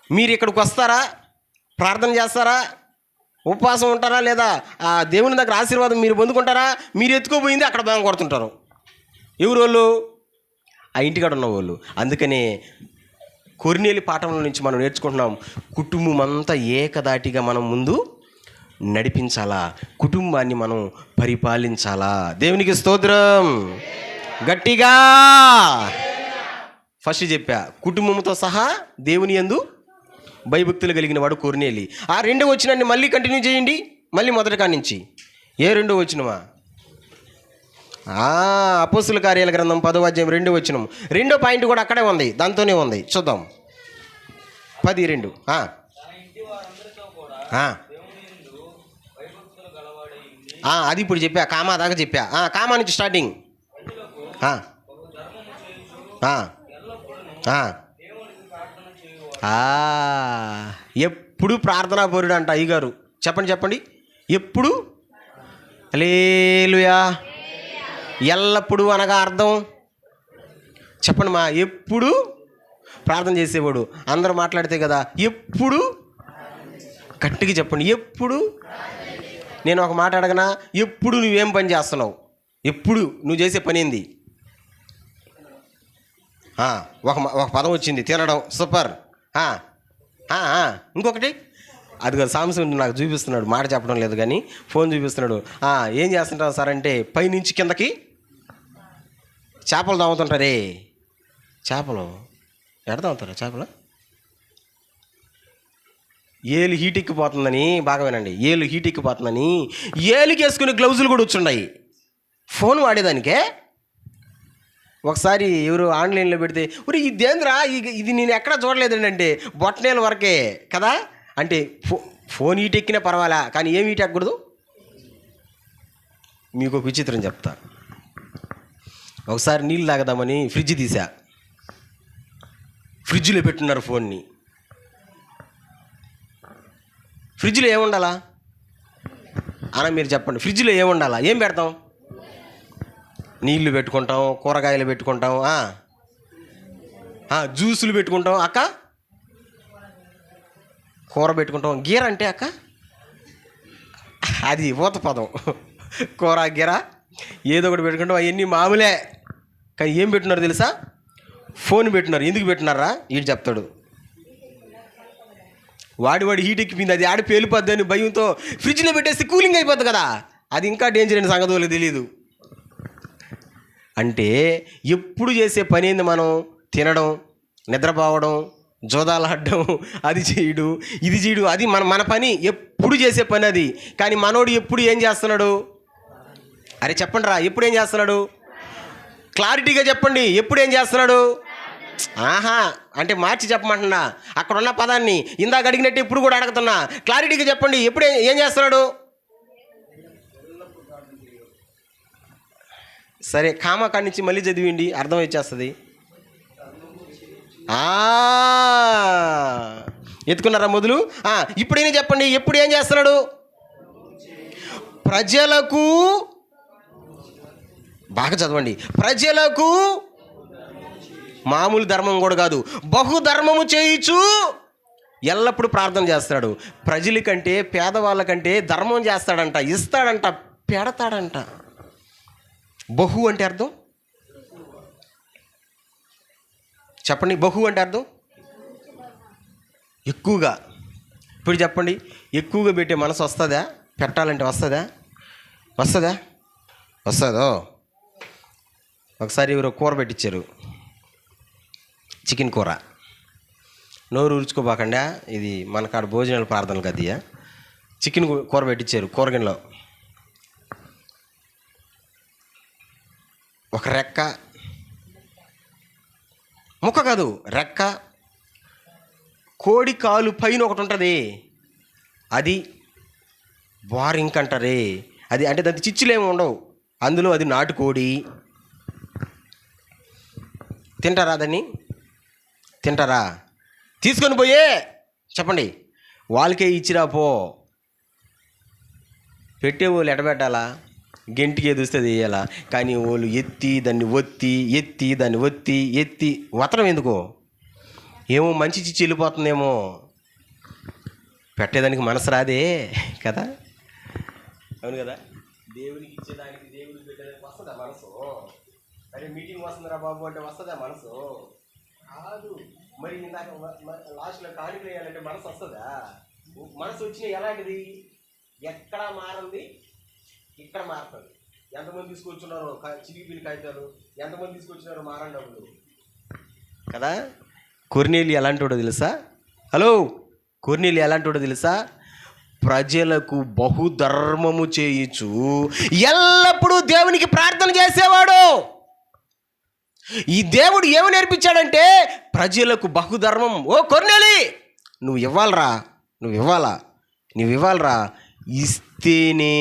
మీరు ఇక్కడికి వస్తారా, ప్రార్థన చేస్తారా, ఉపవాసం ఉంటారా, లేదా ఆ దేవుని దగ్గర ఆశీర్వాదం మీరు పొందుకుంటారా? మీరు ఎత్తుకోపోయింది అక్కడ బాగా కొడుతుంటారు. ఎవరు వాళ్ళు? ఆ ఇంటికాడ ఉన్న వాళ్ళు. అందుకనే కొర్నేలి పాఠంలో నుంచి మనం నేర్చుకుంటున్నాం, కుటుంబం అంతా ఏకదాటిగా మనం ముందు నడిపించాలా, కుటుంబాన్ని మనం పరిపాలించాలా. దేవునికి స్తోత్రం. గట్టిగా ఫస్ట్ చెప్పా, కుటుంబంతో సహా దేవుని యందు భయభక్తులు కలిగిన వాడు కొర్నేలి. ఆ రెండో వచనాన్ని మళ్ళీ కంటిన్యూ చేయండి, మళ్ళీ మొదటి కాడి నుంచి. ఏ రెండో వచనమా? అపోస్తుల కార్యాల గ్రంథం 10వ అధ్యాయం 2వ వచనం. రెండో పాయింట్ కూడా అక్కడే ఉంది, దాంతోనే ఉంది. చూద్దాం. 10:2. అది ఇప్పుడు చెప్పా, కామా దాకా చెప్పా. కామా నుంచి స్టార్టింగ్. ఎప్పుడు ప్రార్థనా పరుడు అంట అయ్యగారు. చెప్పండి. ఎప్పుడు? హల్లెలూయా. ఎల్లప్పుడు అనగా అర్థం చెప్పండి మా. ఎప్పుడు ప్రార్థన చేసేవాడు. అందరూ మాట్లాడితే కదా ఎప్పుడు. గట్టిగా చెప్పండి. ఎప్పుడు. నేను ఒక మాట అడగనా? ఎప్పుడు నువ్వేం పని చేస్తున్నావు? ఎప్పుడు నువ్వు చేసే పని ఏంది? ఒక పదం వచ్చింది, తినడం. సూపర్. ఇంకొకటి అది కదా, సాంసంగ్ నాకు చూపిస్తున్నాడు, మాట చెప్పడం లేదు కానీ ఫోన్ చూపిస్తున్నాడు. ఏం చేస్తుంటావు సార్ అంటే, పైనుంచి కిందకి చేపలు తాగుతుంటారే. చేపలు ఎక్కడ తాగుతారా? చేపలు ఏలు హీట్ ఎక్కిపోతుందని, బాగా వినండి, ఏలు హీట్ ఎక్కిపోతుందని ఏలుకి వేసుకునే గ్లౌజులు కూడా వచ్చున్నాయి ఫోన్ వాడేదానికే. ఒకసారి ఎవరు ఆన్లైన్లో పెడితే, ఒరే ఇదేంద్రా, ఇది నేను ఎక్కడా చూడలేదండి అంటే, బొట్టనేల వరకే కదా అంటే, ఫోన్ హీట్ ఎక్కినా పర్వాలా, కానీ ఏం హీట్ ఎక్కకూడదు. మీకు ఒక విచిత్రం చెప్తా. ఒకసారి నీళ్ళు తాగదామని ఫ్రిడ్జ్ తీసా. ఫ్రిడ్జ్లో పెట్టున్నారు ఫోన్ని. ఫ్రిడ్జ్లో ఏముండాలా అన్న మీరు చెప్పండి. ఫ్రిడ్జ్లో ఏముండాలా? ఏం పెడతాం? నీళ్లు పెట్టుకుంటాం, కూరగాయలు పెట్టుకుంటాం, జ్యూసులు పెట్టుకుంటాం, అక్క కూర పెట్టుకుంటాం. గీర అంటే అక్క అది ఊత పదం. కూర గీర ఏదో ఒకటి పెట్టుకుంటాం, అవన్నీ మామూలే. కానీ ఏం పెట్టున్నారు తెలుసా? ఫోన్ పెట్టున్నారు. ఎందుకు పెట్టున్నారా? వీడు చెప్తాడు. వాడి హీట్ ఎక్కిపోయింది, అది ఆడి పేలిపోద్ది అని భయంతో ఫ్రిడ్జ్లో పెట్టేసి కూలింగ్ అయిపోద్ది కదా. అది ఇంకా డేంజర్ అయిన సంగతి వాళ్ళకి తెలియదు. అంటే ఎప్పుడు చేసే పని ఏంది? మనం తినడం, నిద్రపోవడం, జోదాలాడడం, అది చేయడు, ఇది చేయడు, అది మన పని. ఎప్పుడు చేసే పని అది. కానీ మనోడు ఎప్పుడు ఏం చేస్తున్నాడు? అరే చెప్పండి రా, ఎప్పుడు ఏం చేస్తున్నాడు? క్లారిటీగా చెప్పండి. ఎప్పుడు ఏం చేస్తున్నాడు? అంటే మార్చి చెప్పమంటున్నా. అక్కడ ఉన్న పదాన్ని ఇందాక అడిగినట్టు ఇప్పుడు కూడా అడుగుతున్నా. క్లారిటీగా చెప్పండి. ఎప్పుడు ఏం చేస్తున్నాడు? సరే, కామా కాడి నుంచి మళ్ళీ చదివిండి, అర్థం వచ్చేస్తుంది. ఎత్తుకున్నారా మొదలు? ఇప్పుడైనా చెప్పండి. ఎప్పుడు ఏం చేస్తున్నాడు? ప్రజలకు, బాగా చదవండి, ప్రజలకు మామూలు ధర్మం కూడా కాదు, బహుధర్మము చేయించు ఎల్లప్పుడూ ప్రార్థన చేస్తాడు. ప్రజలకంటే, పేదవాళ్ళకంటే ధర్మం చేస్తాడంట, ఇస్తాడంట, పెడతాడంట. బహు అంటే అర్థం చెప్పండి. బహు అంటే అర్థం ఎక్కువగా. ఇప్పుడు చెప్పండి, ఎక్కువగా పెట్టే మనసు వస్తుందా? పెట్టాలంటే వస్తుందా? వస్తుందో? ఒకసారి ఎవరో కూర పెట్టించారు, చికెన్ కూర. నోరు ఊర్చుకోబాకండా, ఇది మన కాడ భోజనాల ప్రార్థనలు కదయ్యా. చికెన్ కూర పెట్టించారు కూరగిన్నెలో. ఒక రెక్క, ముక్క కాదు రెక్క, కోడి కాలు పైన ఒకటి ఉంటుంది, అది బారింక్ అంటారే. అది అంటే దానికి చిచ్చులేమి ఉండవు, అందులో అది నాటుకోడి. తింటారా? దాన్ని తింటారా? తీసుకొని పోయే చెప్పండి, వాళ్ళకే ఇచ్చిరా పో. పెట్టే వాళ్ళు ఎడబెట్టాలా? గెంటికి ఎదుస్తుంది వేయాలా? కానీ వాళ్ళు ఎత్తి దాన్ని ఒత్తి వతనం ఎందుకో? ఏమో మంచి చిచ్చి వెళ్ళిపోతుందేమో, పెట్టేదానికి మనసు రాదే కదా. అవును కదా. దేవునికి ఇచ్చేదానికి, దేవుడికి పెట్టేదానికి వస్తుందా మనసు? అరే మీటింగ్ వస్తుందిరా బాబు అంటే వస్తుందా మనసు? కాదు. మరి ఇందాక లాస్ట్లో కాడికి వేయాలంటే మనసు వస్తుందా? మనసు వచ్చిన ఎలాంటిది? ఎక్కడ మారింది, ఇక్కడ మారుతుంది. ఎంతమంది తీసుకొచ్చున్నారో చిరిగిపోయిన కాగితాలు, ఎంతమంది తీసుకొచ్చినారో మారండి డబ్బులు కదా. కొర్నేలి ఎలాంటివాడో తెలుసా? హలో, కొర్నేలి ఎలాంటివాడో తెలుసా? ప్రజలకు బహుధర్మము చేయుచు ఎల్లప్పుడూ దేవునికి ప్రార్థన చేసేవాడు. ఈ దేవుడు ఏమి నేర్పించాడంటే ప్రజలకు బహుధర్మం. ఓ కొర్నేలి, నువ్వు ఇవ్వాలా. ఇస్తేనే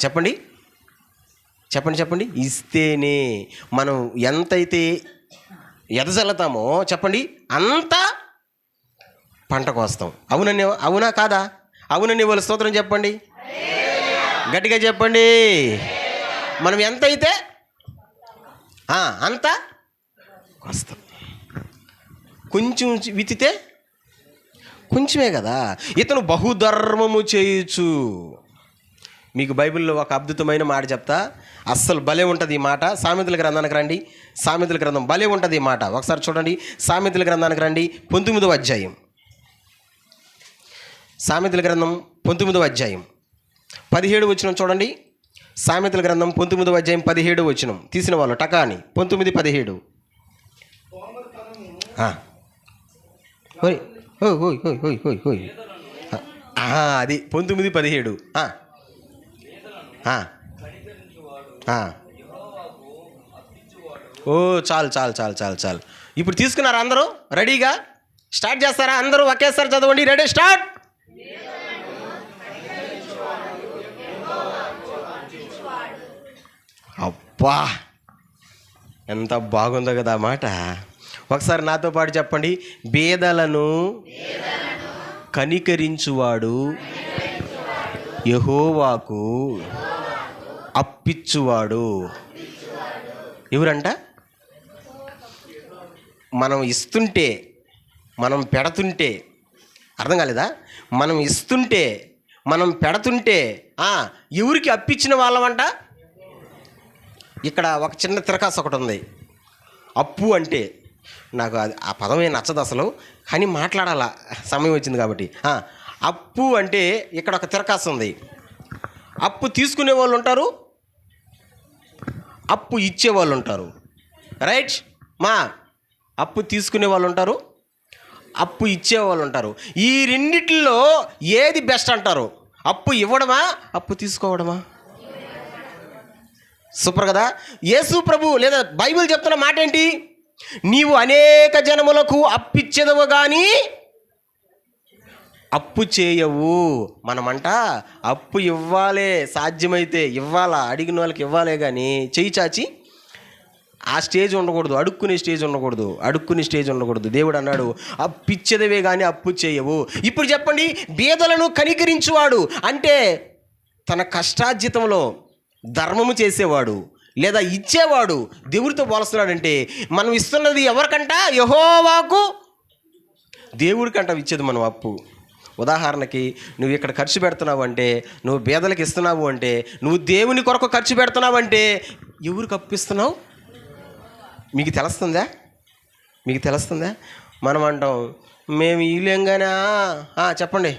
చెప్పండి. ఇస్తేనే మనం ఎంతైతే ఎదజల్లుతామో చెప్పండి, అంత పంటకు వస్తాం. అవునా కాదా? అవునని వాళ్ళ స్తోత్రం చెప్పండి, గట్టిగా చెప్పండి. మనం ఎంతైతే అంత వస్తాం. కొంచెం విత్తితే కొంచెమే కదా. ఇతను బహుధర్మము చేయొచ్చు. మీకు బైబిల్లో ఒక అద్భుతమైన మాట చెప్తా, అస్సలు భలే ఉంటుంది ఈ మాట. సామెతల గ్రంథానికి రండి, సామెతల గ్రంథం భలే ఉంటుంది ఈ మాట. ఒకసారి చూడండి, సామెతల గ్రంథానికి రండి, 19వ అధ్యాయం. సామెతల గ్రంథం 19వ అధ్యాయం 17 వచనం చూడండి. సామెతల గ్రంథం 19వ అధ్యాయం 17 వచనం తీసిన వాళ్ళు టకాని 19:17. అది 19:17. ఓ చాలు. ఇప్పుడు తీసుకున్నారా అందరూ? రెడీగా స్టార్ట్ చేస్తారా? అందరూ ఒకేసారి చదవండి. Ready, start. అబ్బా, ఎంత బాగుందో కదా మాట. ఒకసారి నాతో పాటు చెప్పండి, బేదలను కనికరించువాడు యెహోవాకు అప్పిచ్చువాడు. ఎవరంట? మనం ఇస్తుంటే, మనం పెడుతుంటే, అర్థం కాలేదా? మనం ఇస్తుంటే, మనం పెడుతుంటే ఎవరికి అప్పిచ్చిన వాళ్ళమంట? ఇక్కడ ఒక చిన్న తిరకాసు ఒకటి ఉంది. అప్పు అంటే నాకు ఆ పదమే నచ్చదు అసలు, కానీ మాట్లాడాలా, సమయం వచ్చింది కాబట్టి. అప్పు అంటే ఇక్కడ ఒక తిరకాసు ఉంది. అప్పు తీసుకునే వాళ్ళు ఉంటారు, అప్పు ఇచ్చేవాళ్ళు ఉంటారు. రైట్ మా? అప్పు తీసుకునే వాళ్ళు ఉంటారు, అప్పు ఇచ్చేవాళ్ళు ఉంటారు. ఈ రెండిట్లో ఏది బెస్ట్ అంటారు? అప్పు ఇవ్వడమా, అప్పు తీసుకోవడమా? సూపర్ కదా. యేసు ప్రభు లేదా బైబిల్ చెప్తున్న మాట ఏంటి? నీవు అనేక జనములకు అప్పిచ్చేదవు కానీ అప్పు చేయవు. మనమంట అప్పు ఇవ్వాలే, సాధ్యమైతే ఇవ్వాలా, అడిగిన వాళ్ళకి ఇవ్వాలే, కానీ చెయ్యి చాచి ఆ స్టేజ్ ఉండకూడదు, అడుక్కునే స్టేజ్ ఉండకూడదు. దేవుడు అన్నాడు అప్పిచ్చేదవే కానీ అప్పు చేయవు. ఇప్పుడు చెప్పండి, బీదలను కనికరించువాడు అంటే తన కష్టార్జితంలో ధర్మము చేసేవాడు లేదా ఇచ్చేవాడు దేవుడితో పోలుస్తున్నాడంటే, మనం ఇస్తున్నది ఎవరికంట? యెహోవాకు. దేవుడికంట ఇచ్చేది మనం అప్పు. ఉదాహరణకి నువ్వు ఇక్కడ ఖర్చు పెడుతున్నావు అంటే, నువ్వు బేదలకు ఇస్తున్నావు అంటే, నువ్వు దేవుని కొరకు ఖర్చు పెడుతున్నావు అంటే ఎవరికి అప్పిస్తున్నావు? మీకు తెలుస్తుందా? మీకు తెలుస్తుందా? మనం అంటాం మేము ఇవ్వలేంగానే చెప్పండి,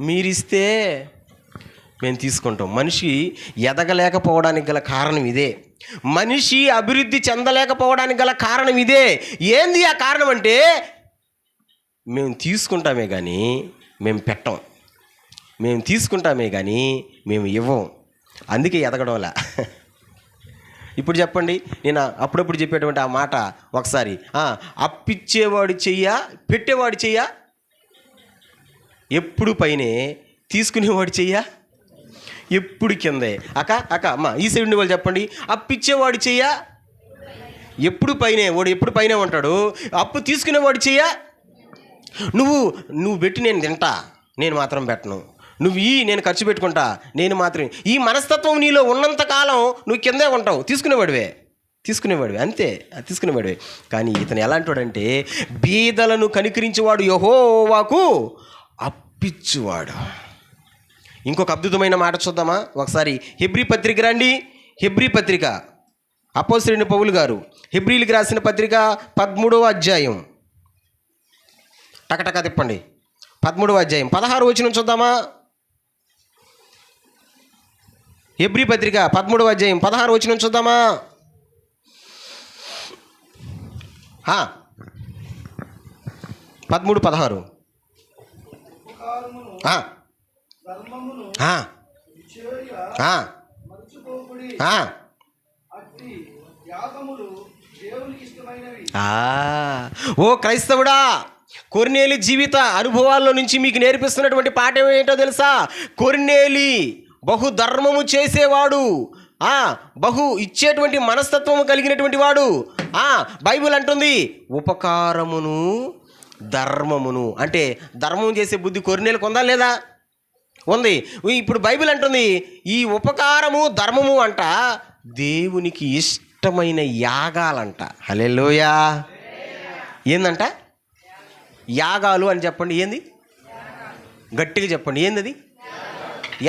మీరిస్తే మేము తీసుకుంటాం. మనిషి ఎదగలేకపోవడానికి గల కారణం ఇదే. మనిషి అభివృద్ధి చెందలేకపోవడానికి గల కారణం ఇదే. ఏంది ఆ కారణం అంటే మేము తీసుకుంటామే కానీ మేము పెట్టం, మేము తీసుకుంటామే కానీ మేము ఇవ్వం. అందుకే ఎదగడంలా. ఇప్పుడు చెప్పండి, నేను అప్పుడప్పుడు చెప్పేటువంటి ఆ మాట ఒకసారి, అప్పిచ్చేవాడు చెయ్య, పెట్టేవాడు చెయ్య ఎప్పుడు పైనే, తీసుకునేవాడు చెయ్య ఎప్పుడు కిందే. అక్క అమ్మ ఈ సైడ్ ఉండే వాళ్ళు చెప్పండి, అప్పిచ్చేవాడు చెయ్య ఎప్పుడు పైనే, వాడు ఎప్పుడు పైనే ఉంటాడు. అప్పు తీసుకునేవాడు చెయ్య, నువ్వు పెట్టి నేను తింటా, నేను మాత్రం పెట్టను. నువ్వు నేను ఖర్చు పెట్టుకుంటా, నేను మాత్రమే. ఈ మనస్తత్వం నీలో ఉన్నంతకాలం నువ్వు కిందే ఉంటావు, తీసుకునేవాడివే అంతే, తీసుకునేవాడివే. కానీ ఇతను ఎలాంటివాడంటే బీదలను కనికరించేవాడు, యెహోవాకు అప్పిచ్చువాడు. ఇంకొక అద్భుతమైన మాట చూద్దామా ఒకసారి? హెబ్రీ పత్రిక రండి. హెబ్రీ పత్రిక, అపోస్తలుడైన పౌలు గారు హెబ్రీలకు రాసిన పత్రిక 13వ అధ్యాయం. టకటక తిప్పండి. 13వ అధ్యాయం 16వ వచనం చూద్దామా? హెబ్రీ పత్రిక 13వ అధ్యాయం 16వ వచనం చూద్దామా? 13:16. ఓ క్రైస్తవుడా, కొర్నేలి జీవిత అనుభవాల్లో నుంచి మీకు నేర్పిస్తున్నటువంటి పాఠం ఏంటో తెలుసా? కొర్నేలి బహు ధర్మము చేసేవాడు, బహు ఇచ్చేటువంటి మనస్తత్వము కలిగినటువంటి వాడు. బైబిల్ అంటుంది ఉపకారమును ధర్మమును. అంటే ధర్మం చేసే బుద్ధి కొర్నేలికి ఉందా లేదా? ఉంది. ఇప్పుడు బైబిల్ అంటుంది ఈ ఉపకారము ధర్మము అంట దేవునికి ఇష్టమైన యాగాలంట. హల్లెలూయా. ఏందంట? యాగాలు అని చెప్పండి. ఏంది? గట్టిగా చెప్పండి. ఏంది?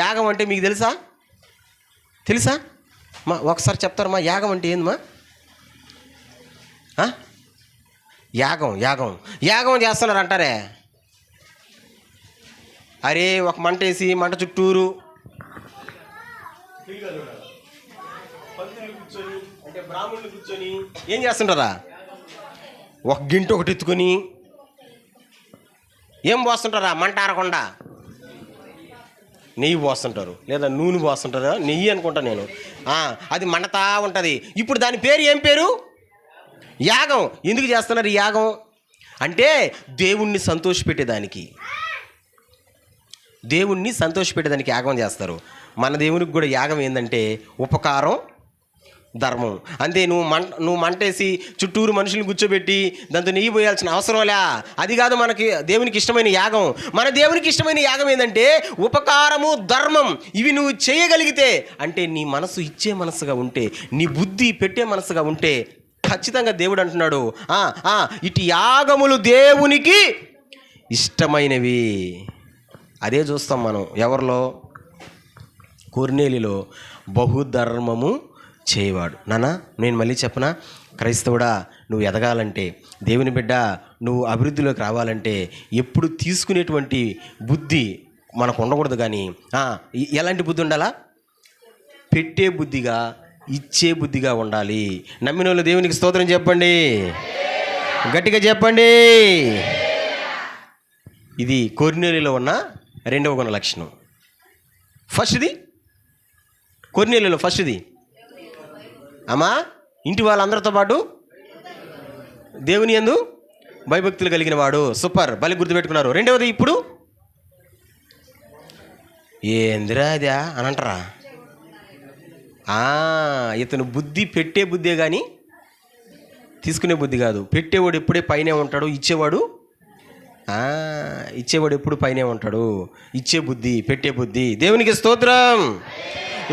యాగం అంటే మీకు తెలుసా? ఒకసారి చెప్తారమ్మా, యాగం అంటే ఏందమ్మా? యాగం చేస్తున్నారు అంటారే. అరే ఒక మంట వేసి మంట చుట్టూరు అంటే బ్రాహ్మణులు కూర్చొని ఏం చేస్తుంటారా? ఒక గింట ఒకటి ఎత్తుకొని ఏం పోస్తుంటారా? మంట ఆరకుండా నెయ్యి పోస్తుంటారు, లేదా నూనె పోస్తుంటారా? నెయ్యి అనుకుంటా నేను. అది మంటతా ఉంటుంది. ఇప్పుడు దాని పేరు ఏం పేరు? యాగం. ఎందుకు చేస్తున్నారు ఈ యాగం అంటే దేవుణ్ణి సంతోషపెట్టేదానికి యాగం చేస్తారు. మన దేవునికి కూడా యాగం ఏంటంటే ఉపకారం, ధర్మం. అంతే. నువ్వు మంటేసి చుట్టూరు మనుషులను కూర్చోబెట్టి దాంతో నెయ్యి పోయాల్సిన అవసరంలే. అది కాదు మనకి దేవునికి ఇష్టమైన యాగం. మన దేవునికి ఇష్టమైన యాగం ఏంటంటే ఉపకారము, ధర్మం. ఇవి నువ్వు చేయగలిగితే, అంటే నీ మనసు ఇచ్చే మనసుగా ఉంటే, నీ బుద్ధి పెట్టే మనసుగా ఉంటే ఖచ్చితంగా దేవుడు అంటున్నాడు ఇటు యాగములు దేవునికి ఇష్టమైనవి. అదే చూస్తాం మనం ఎవరిలో? కొర్నేలిలో బహుధర్మము చేయవాడు. నాన్న నేను మళ్ళీ చెప్పనా, క్రైస్తవుడా, నువ్వు ఎదగాలంటే, దేవుని బిడ్డ నువ్వు అభివృద్ధిలోకి రావాలంటే ఎప్పుడు తీసుకునేటువంటి బుద్ధి మనకు ఉండకూడదు. కానీ ఎలాంటి బుద్ధి ఉండాలా? పెట్టే బుద్ధిగా, ఇచ్చే బుద్ధిగా ఉండాలి. నమ్మిన వాళ్ళు దేవునికి స్తోత్రం చెప్పండి, గట్టిగా చెప్పండి. ఇది కొర్నేలిలో ఉన్న రెండవ గుణ లక్షణం. కొర్నేలిలో ఫస్ట్ది అమ్మా, ఇంటి వాళ్ళందరితో పాటు దేవుని యందు భయభక్తులు కలిగిన వాడు. సూపర్, బలి గుర్తుపెట్టుకున్నారు. రెండవది ఇప్పుడు ఏందిరా అదా అని అంటారా? ఇతను బుద్ధి పెట్టే బుద్ధే కానీ తీసుకునే బుద్ధి కాదు. పెట్టేవాడు ఎప్పుడే పైనే ఉంటాడు, ఇచ్చేవాడు ఎప్పుడు పైనే ఉంటాడు. ఇచ్చే బుద్ధి, పెట్టే బుద్ధి. దేవునికి స్తోత్రం.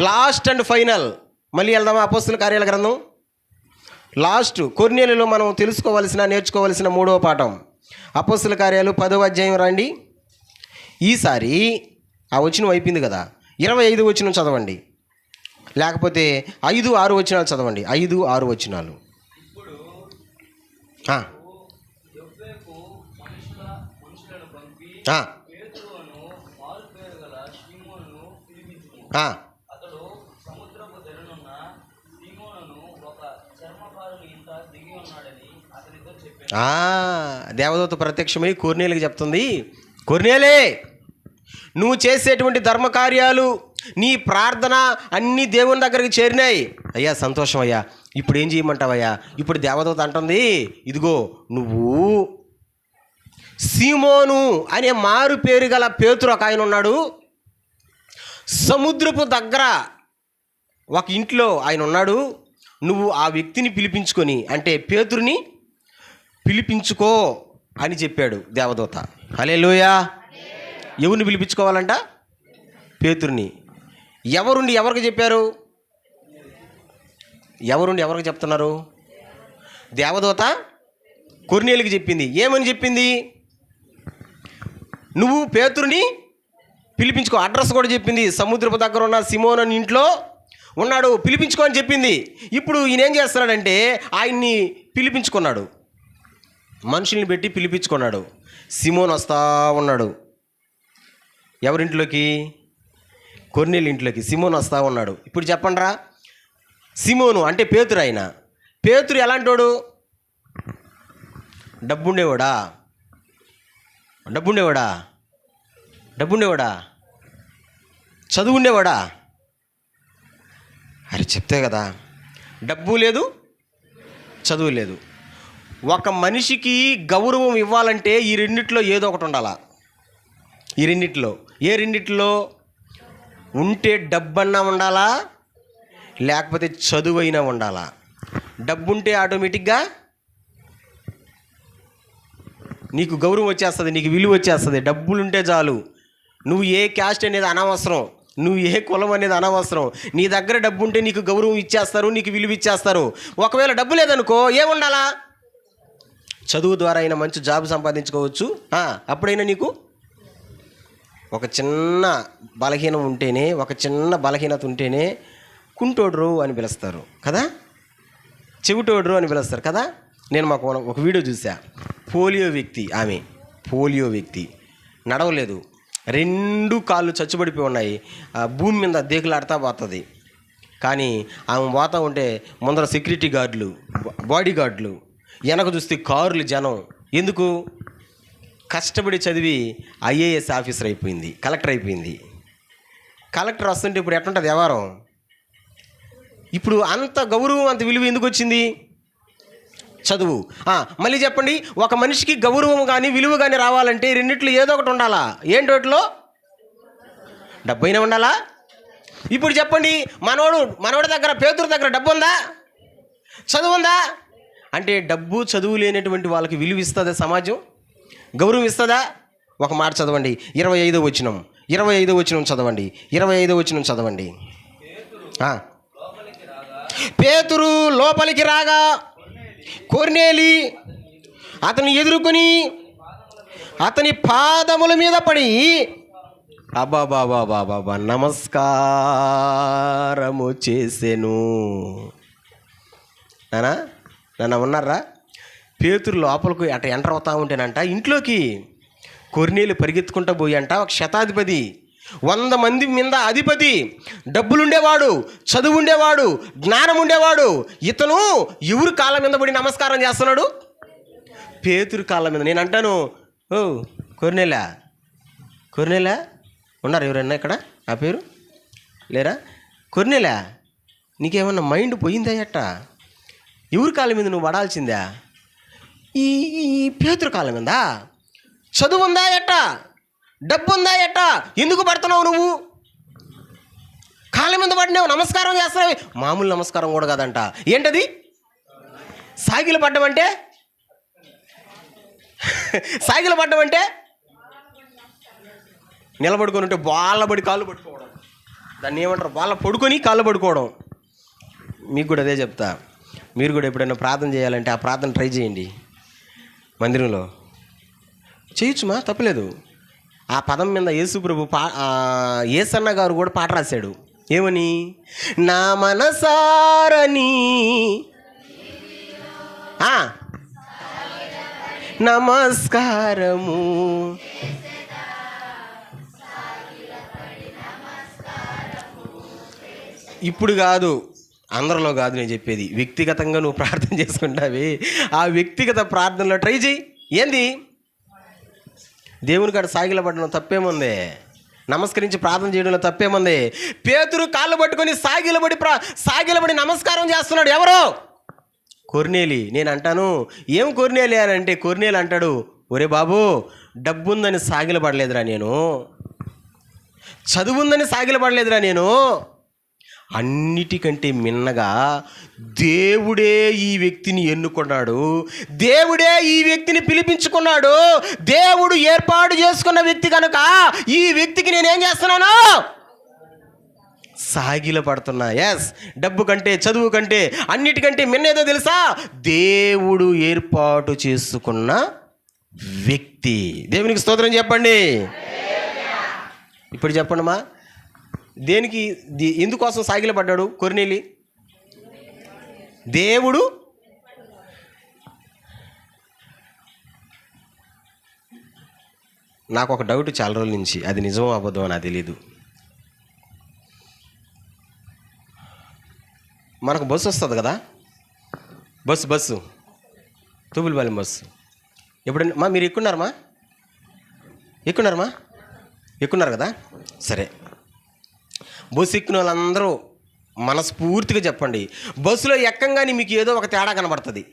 లాస్ట్ అండ్ ఫైనల్ మళ్ళీ వెళ్దామా? అపోస్తలుల కార్యాల గ్రంథం లాస్ట్ కొర్నేలిలో మనం నేర్చుకోవలసిన 3వ పాఠం అపోస్తలుల కార్యాలు 10వ అధ్యాయం రండి. ఈసారి ఆ వచనం అయిపోయింది కదా, 25 వచనం చదవండి, లేకపోతే 5, 6 వచనాలు చదవండి. 5, 6 వచనాలు. ఆ. ఆ. ఆ. దేవదూత ప్రత్యక్షమై కొర్నేలికి చెప్తుంది, కొర్నేలే, నువ్వు చేసేటువంటి ధర్మకార్యాలు, నీ ప్రార్థన అన్నీ దేవుని దగ్గరికి చేరినాయి. అయ్యా సంతోషం అయ్యా, ఇప్పుడు ఏం చేయమంటావయ్యా? ఇప్పుడు దేవదూత అంటుంది, ఇదిగో నువ్వు సీమోను అనే మారు పేరు గల పేతురు ఒక ఆయన ఉన్నాడు, సముద్రపు దగ్గర ఒక ఇంట్లో ఆయన ఉన్నాడు, నువ్వు ఆ వ్యక్తిని పిలిపించుకొని, అంటే పేతురుని పిలిపించుకో అని చెప్పాడు దేవదూత. హల్లెలూయా. ఎవరిని పిలిపించుకోవాలంట? పేతురుని. ఎవరుండి ఎవరికి చెప్పారు? ఎవరుండి ఎవరికి చెప్తున్నారు? దేవదూత కొర్నేలికి చెప్పింది. ఏమని చెప్పింది? నువ్వు పేతురుని పిలిపించుకో. అడ్రస్ కూడా చెప్పింది. సముద్రపు దగ్గర ఉన్న సిమోన్ అని ఇంట్లో ఉన్నాడు, పిలిపించుకో అని చెప్పింది. ఇప్పుడు ఈయన ఏం చేస్తున్నాడంటే ఆయన్ని పిలిపించుకున్నాడు, మనుషుల్ని పెట్టి పిలిపించుకున్నాడు. సిమోన్ వస్తూ ఉన్నాడు. ఎవరింట్లోకి? కొర్నేలి ఇంట్లోకి సిమోన్ వస్తూ ఉన్నాడు. ఇప్పుడు చెప్పండిరా, సిమోను అంటే పేతురు. ఆయన పేతురు ఎలాంటోడు? డబ్బుండేవాడా? డబ్బుండేవాడా? డబ్బుండేవాడా? చదువు ఉండేవాడా? అరే చెప్తే కదా, డబ్బు లేదు, చదువు లేదు. ఒక మనిషికి గౌరవం ఇవ్వాలంటే ఈ రెండిట్లో ఏదో ఒకటి ఉండాలా. ఈ రెండిట్లో ఏ రెండిట్లో ఉంటే డబ్బన్నా ఉండాలా, లేకపోతే చదువైనా ఉండాలా. డబ్బు ఉంటే ఆటోమేటిక్గా నీకు గౌరవం వచ్చేస్తుంది, నీకు విలువ వచ్చేస్తుంది. డబ్బులుంటే చాలు. నువ్వు ఏ క్యాస్ట్ అనేది అనవసరం, నువ్వు ఏ కులం అనేది అనవసరం. నీ దగ్గర డబ్బు ఉంటే నీకు గౌరవం ఇచ్చేస్తారు, నీకు విలువ ఇచ్చేస్తారు. ఒకవేళ డబ్బు లేదనుకో ఏముండాలా? చదువు ద్వారా అయినా మంచి జాబ్ సంపాదించుకోవచ్చు. అప్పుడైనా నీకు ఒక చిన్న బలహీనం ఉంటేనే, ఒక చిన్న బలహీనత ఉంటేనే కుంటోడ్రు అని పిలుస్తారు కదా, చెవిటోడ్రు అని పిలుస్తారు కదా. నేను మాకు ఒక వీడియో చూసా. పోలియో వ్యక్తి, ఆమె పోలియో వ్యక్తి, నడవలేదు, 2 కాళ్ళు చచ్చుబడిపోయి ఉన్నాయి, భూమి మీద దేకులాడుతూ పోతుంది. కానీ ఆమె పోతూ ఉంటే ముందర సెక్యూరిటీ గార్డులు, బాడీ గార్డులు, వెనక చూస్తే కారులు, జనం. ఎందుకు? కష్టపడి చదివి ఐఏఎస్ ఆఫీసర్ అయిపోయింది, కలెక్టర్ అయిపోయింది. కలెక్టర్ వస్తుంటే ఇప్పుడు ఎట్లుంటుంది వ్యవహారం? ఇప్పుడు అంత గౌరవం, అంత విలువ ఎందుకు వచ్చింది? చదువు. మళ్ళీ చెప్పండి, ఒక మనిషికి గౌరవం కానీ విలువ కానీ రావాలంటే రెండిట్లో ఏదో ఒకటి ఉండాలా. ఏంటోట్లో? డబ్బైనా ఉండాలా. ఇప్పుడు చెప్పండి, మనోడి దగ్గర, పేతురు దగ్గర డబ్బు ఉందా, చదువు ఉందా? అంటే డబ్బు చదువు లేనటువంటి వాళ్ళకి విలువ ఇస్తుందా సమాజం? గౌరవం ఇస్తుందా? ఒక మాట చదవండి, 25వ వచనం, 25వ వచనం చదవండి, 25వ వచనం చదవండి. పేతురు లోపలికి రాగా కొర్నేలి అతను ఎదుర్కొని అతని పాదముల మీద పడి అబాబాబాబాబా నమస్కారము చేసెను. నాన్న ఉన్నారా? పేతురు లోపలికి అట ఎంటర్ అవుతా ఉంటేనంట ఇంట్లోకి కొర్నేలి పరిగెత్తుకుంటూ పోయి అంట ఒక శతాధిపతి, 100 మంది మీద అధిపతి, డబ్బులుండేవాడు, చదువు ఉండేవాడు, జ్ఞానం ఉండేవాడు. ఇతను ఎవరు కాళ్ళ మీద పడి నమస్కారం చేస్తున్నాడు? పేతురు కాళ్ళ మీద. నేను అంటాను, ఓ కొర్నేలా ఉన్నారు ఎవరన్నా ఇక్కడ? ఆ పేరు లేరా? కొర్నేలా, నీకేమన్నా మైండ్ పోయిందా ఎట్ట? ఎవరి కాళ్ళ మీద నువ్వు పడాల్సిందా? ఈ పేతురు కాళ్ళ మీద. చదువు ఉందా ఎట్ట? డబ్బు ఉందా ఎట్ట? ఎందుకు పడుతున్నావు నువ్వు? కాళ్ళ మీద పడినావు, నమస్కారం చేస్తున్నావు. మామూలు నమస్కారం కూడా కాదంట. ఏంటది? సాగిలు పడ్డం అంటే? సాగిలు పడ్డం అంటే నిలబడుకొని ఉంటే బాళ్ళబడి కాళ్ళు పట్టుకోవడం, దాన్ని ఏమంటారు? బాళ్ళ పడుకొని కాళ్ళు పడుకోవడం. మీకు కూడా అదే చెప్తా. మీరు కూడా ఎప్పుడైనా ప్రార్థన చేయాలంటే ఆ ప్రార్థన ట్రై చేయండి. మందిరంలో చేయొచ్చుమా, తప్పలేదు. ఆ పదం మీద యేసుప్రభు యేసన్న గారు కూడా పాట రాశాడు. ఏమని? నా మనసారని నమస్కారము. ఇప్పుడు కాదు, అందరిలో కాదు నేను చెప్పేది, వ్యక్తిగతంగా నువ్వు ప్రార్థన చేసుకుంటావి. ఆ వ్యక్తిగత ప్రార్థనలో ట్రై చేయి. ఏంది దేవుని కాడ సాగిలపడడం తప్పేముంది? నమస్కరించి ప్రార్థన చేయడంలో తప్పేముంది? పేతురు కాళ్ళు పట్టుకొని సాగిలబడి నమస్కారం చేస్తున్నాడు. ఎవరో? కొర్నేలి. నేను అంటాను, ఏం కొర్నేలి అని అంటే, కొర్నేలి అంటాడు, ఒరే బాబు, డబ్బుందని సాగిలపడలేదురా నేను, చదువుందని సాగిలపడలేదురా నేను, అన్నిటికంటే మిన్నగా దేవుడే ఈ వ్యక్తిని ఎన్నుకున్నాడు, దేవుడే ఈ వ్యక్తిని పిలిపించుకున్నాడు, దేవుడు ఏర్పాటు చేసుకున్న వ్యక్తి కనుక ఈ వ్యక్తికి నేనేం చేస్తున్నాను? సాగిల పడుతున్నా. ఎస్, డబ్బు కంటే, చదువు కంటే, అన్నిటికంటే మిన్నేదో తెలుసా? దేవుడు ఏర్పాటు చేసుకున్న వ్యక్తి. దేవునికి స్తోత్రం చెప్పండి. ఇప్పుడు చెప్పండమ్మా, దేనికి, ఎందుకోసం సాగిలపడ్డాడు కొర్నేలి? దేవుడు నాకు ఒక డౌట్ చాలా రోజుల నుంచి, అది నిజమో అబద్ధమో నాకు తెలీదు. మనకు బస్సు వస్తుంది కదా, బస్సు తూపులపాలెం బస్సు. ఎప్పుడన్నా మీరు ఎక్కున్నారు కదా? సరే, బస్సు ఎక్కిన వాళ్ళందరూ మనస్ఫూర్తిగా చెప్పండి, బస్సులో ఎక్కంగానే మీకు ఏదో ఒక తేడా కనబడుతుంది.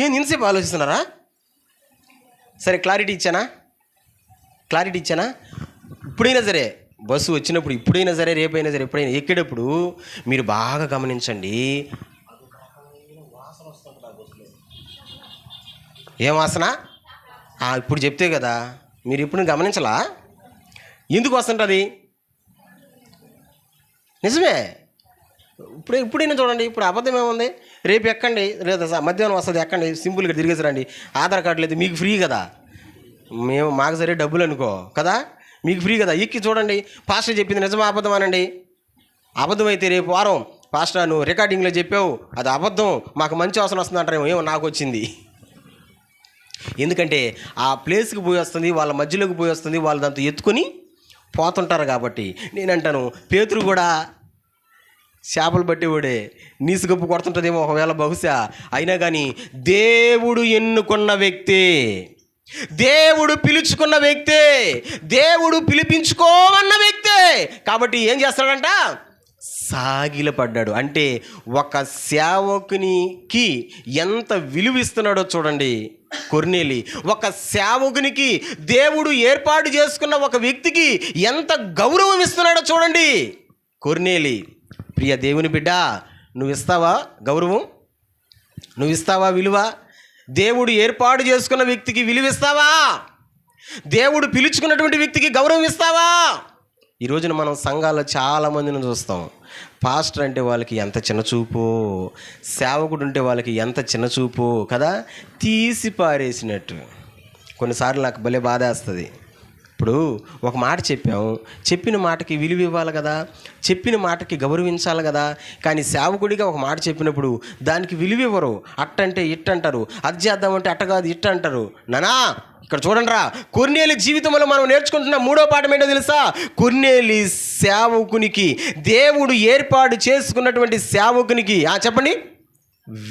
ఏం ఇంతసేపు ఆలోచిస్తున్నారా? సరే, క్లారిటీ ఇచ్చానా? ఇప్పుడైనా సరే, బస్సు వచ్చినప్పుడు, ఇప్పుడైనా సరే, రేపైనా సరే, ఎప్పుడైనా ఎక్కేటప్పుడు మీరు బాగా గమనించండి. ఏం వాసన? ఇప్పుడు చెప్తే కదా, మీరు ఇప్పుడు గమనించలా? ఎందుకు వస్తుంటుంది? నిజమే. ఇప్పుడైనా చూడండి. ఇప్పుడు అబద్ధం ఏముంది? రేపు ఎక్కండి, లేదా మధ్యాహ్నం వస్తుంది, ఎక్కండి, సింపుల్గా తిరిగేసి రండి. ఆధార్ కార్డు లేదు, మీకు ఫ్రీ కదా. మాకు సరే డబ్బులు అనుకో కదా, మీకు ఫ్రీ కదా, ఎక్కి చూడండి. పాస్టర్ చెప్పింది నిజమా అబద్ధం అనండి. అబద్ధం అయితే రేపు వారం, పాస్టర్ నువ్వు రికార్డింగ్లో చెప్పావు, అది అబద్ధం, మాకు మంచి అవసరం వస్తుంది అంటారేమో. ఏమో నాకు వచ్చింది. ఎందుకంటే ఆ ప్లేస్కి పోయి వస్తుంది, వాళ్ళ మధ్యలోకి పోయి వస్తుంది, వాళ్ళు దాంతో ఎత్తుకొని పోతుంటారు. కాబట్టి నేనంటాను, పేతురు కూడా చేపలు పట్టేవాడే, నీసు గప్పు కొడుతుంటుందేమో ఒకవేళ, బహుశా. అయినా కానీ దేవుడు ఎన్నుకున్న వ్యక్తి, దేవుడు పిలుచుకున్న వ్యక్తి, దేవుడు పిలిపించుకోమన్న వ్యక్తి. కాబట్టి ఏం చేస్తాడంట? సాగిలపడ్డాడు. అంటే ఒక సేవకునికి ఎంత విలువిస్తున్నాడో చూడండి కొర్నేలి. ఒక సేవకునికి, దేవుడు ఏర్పాటు చేసుకున్న ఒక వ్యక్తికి ఎంత గౌరవం ఇస్తున్నాడో చూడండి కొర్నేలి. ప్రియ దేవుని బిడ్డ, నువ్వు ఇస్తావా గౌరవం? నువ్వు ఇస్తావా విలువ? దేవుడు ఏర్పాటు చేసుకున్న వ్యక్తికి విలువిస్తావా? దేవుడు పిలుచుకున్నటువంటి వ్యక్తికి గౌరవం ఇస్తావా? ఈ రోజున మనం సంఘాల్లో చాలామందిని చూస్తాం. పాస్టర్ అంటే వాళ్ళకి ఎంత చిన్నచూపు, సేవకుడు ఉంటే వాళ్ళకి ఎంత చిన్నచూపు కదా, తీసి పారేసినట్టు. కొన్నిసార్లు నాకు భలే బాధ వేస్తుంది. ఇప్పుడు ఒక మాట చెప్పాము, చెప్పిన మాటకి విలువ ఇవ్వాలి కదా, చెప్పిన మాటకి గౌరవించాలి కదా. కానీ సేవకుడిగా ఒక మాట చెప్పినప్పుడు దానికి విలువ ఇవ్వరు. అట్టంటే ఇట్టంటారు, అది చేద్దామంటే అట్ట కాదు ఇట్ట అంటారు. నానా ఇక్కడ చూడండి రా, కొర్నేలి జీవితంలో మనం నేర్చుకుంటున్న మూడో పాఠం ఏంటో తెలుసా? కొర్నేలి సేవకునికి, దేవుడు ఏర్పాటు చేసుకున్నటువంటి సేవకునికి చెప్పండి,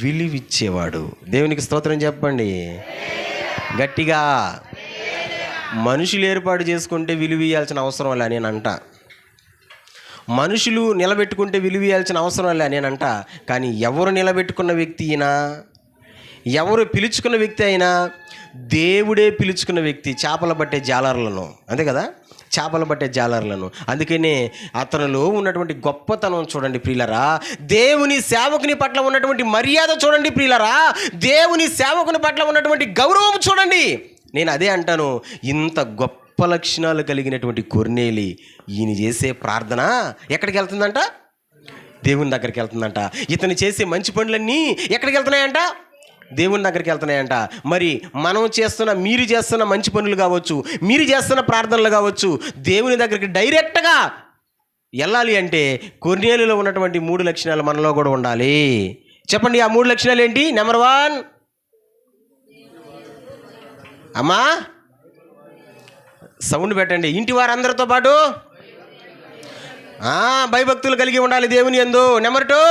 విలువిచ్చేవాడు. దేవునికి స్తోత్రం చెప్పండి గట్టిగా. మనుషులు ఏర్పాటు చేసుకుంటే విలువ ఇవ్వాల్సిన అవసరం లే నేనంట, మనుషులు నిలబెట్టుకుంటే విలువ ఇవ్వాల్సిన అవసరం లే నేనంట. కానీ ఎవరు నిలబెట్టుకున్న వ్యక్తి అయినా, ఎవరు పిలుచుకున్న వ్యక్తి అయినా, దేవుడే పిలుచుకున్న వ్యక్తి. చేపలు పట్టే జాలర్లను, అంతే కదా, చేపలు పట్టే జాలర్లను. అందుకనే అతనిలో ఉన్నటువంటి గొప్పతనం చూడండి ప్రియులరా. దేవుని సేవకుని పట్ల ఉన్నటువంటి మర్యాద చూడండి ప్రియులరా. దేవుని సేవకుని పట్ల ఉన్నటువంటి గౌరవం చూడండి. నేను అదే అంటాను, ఇంత గొప్ప లక్షణాలు కలిగినటువంటి కొర్నేలి, ఈయన చేసే ప్రార్థన ఎక్కడికి వెళ్తుందంట? దేవుని దగ్గరికి వెళ్తుందంట. ఇతను చేసే మంచి పనులన్నీ ఎక్కడికి వెళ్తున్నాయంట? దేవుని దగ్గరికి వెళ్తున్నాయంట. మరి మీరు చేస్తున్న మంచి పనులు కావచ్చు, మీరు చేస్తున్న ప్రార్థనలు కావచ్చు, దేవుని దగ్గరికి డైరెక్ట్గా వెళ్ళాలి అంటే కొర్నేలులో ఉన్నటువంటి 3 లక్షణాలు మనలో కూడా ఉండాలి. చెప్పండి, ఆ 3 లక్షణాలు ఏంటి? నెంబర్ 1, అమ్మా సౌండ్ పెట్టండి, ఇంటి వారందరితో పాటు భయభక్తులు కలిగి ఉండాలి దేవుని యందు. నెంబర్ 2,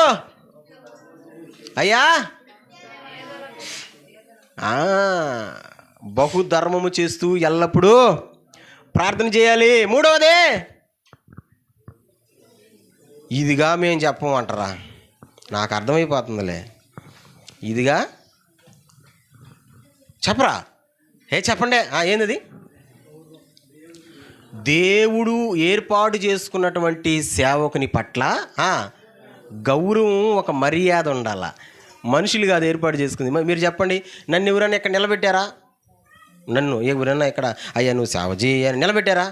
అయ్యా బహుధర్మము చేస్తూ ఎల్లప్పుడూ ప్రార్థన చేయాలి. 3వది, ఇదిగా మేము చెప్పమంటారా? నాకు అర్థమైపోతుందిలే, ఇదిగా చెప్పరా? చెప్పండి, ఏంది? దేవుడు ఏర్పాటు చేసుకున్నటువంటి సేవకుని పట్ల గౌరవం, ఒక మర్యాద ఉండాల. మనుషులు కాదు ఏర్పాటు చేసుకుంది. మీరు చెప్పండి, నన్ను ఎవరైనా ఇక్కడ నిలబెట్టారా? నన్ను ఎవరైనా ఇక్కడ అయ్యా నువ్వు సేవ చేయని నిలబెట్టారా?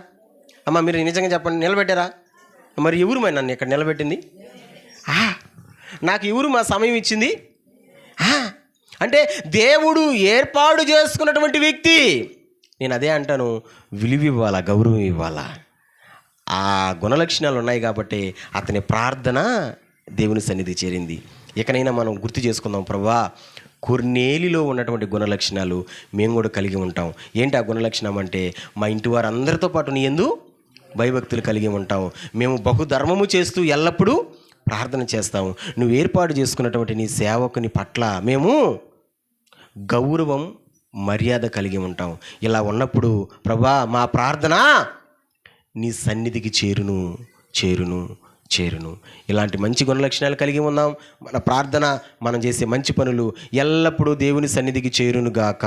అమ్మ మీరు నిజంగా చెప్పండి, నిలబెట్టారా? మరి ఎవరు మరి నన్ను ఇక్కడ నిలబెట్టింది? నాకు ఎవరు మా సమయం ఇచ్చింది? అంటే దేవుడు ఏర్పాటు చేసుకున్నటువంటి వ్యక్తి. నేను అదే అంటాను, విలువ ఇవ్వాలా, గౌరవం ఇవ్వాలా. ఆ గుణలక్షణాలు ఉన్నాయి కాబట్టి అతని ప్రార్థన దేవుని సన్నిధి చేరింది. ఇకనైనా మనం గుర్తు చేసుకుందాం, ప్రభువా కొర్నేలిలో ఉన్నటువంటి గుణలక్షణాలు మేము కూడా కలిగి ఉంటాం. ఏంటి ఆ గుణలక్షణం అంటే, మా ఇంటి వారందరితో పాటు నీ యందు భయభక్తులు కలిగి ఉంటాం. మేము బహుధర్మము చేస్తూ ఎల్లప్పుడూ ప్రార్థన చేస్తాము. నువ్వు ఏర్పాటు చేసుకున్నటువంటి నీ సేవకుని పట్ల మేము గౌరవం, మర్యాద కలిగి ఉంటాం. ఇలా ఉన్నప్పుడు ప్రభువా మా ప్రార్థన నీ సన్నిధికి చేరును చేరును చేరును. ఇలాంటి మంచి గుణలక్షణాలు కలిగి ఉన్నాం. మన ప్రార్థన, మనం చేసే మంచి పనులు ఎల్లప్పుడూ దేవుని సన్నిధికి చేరునుగాక.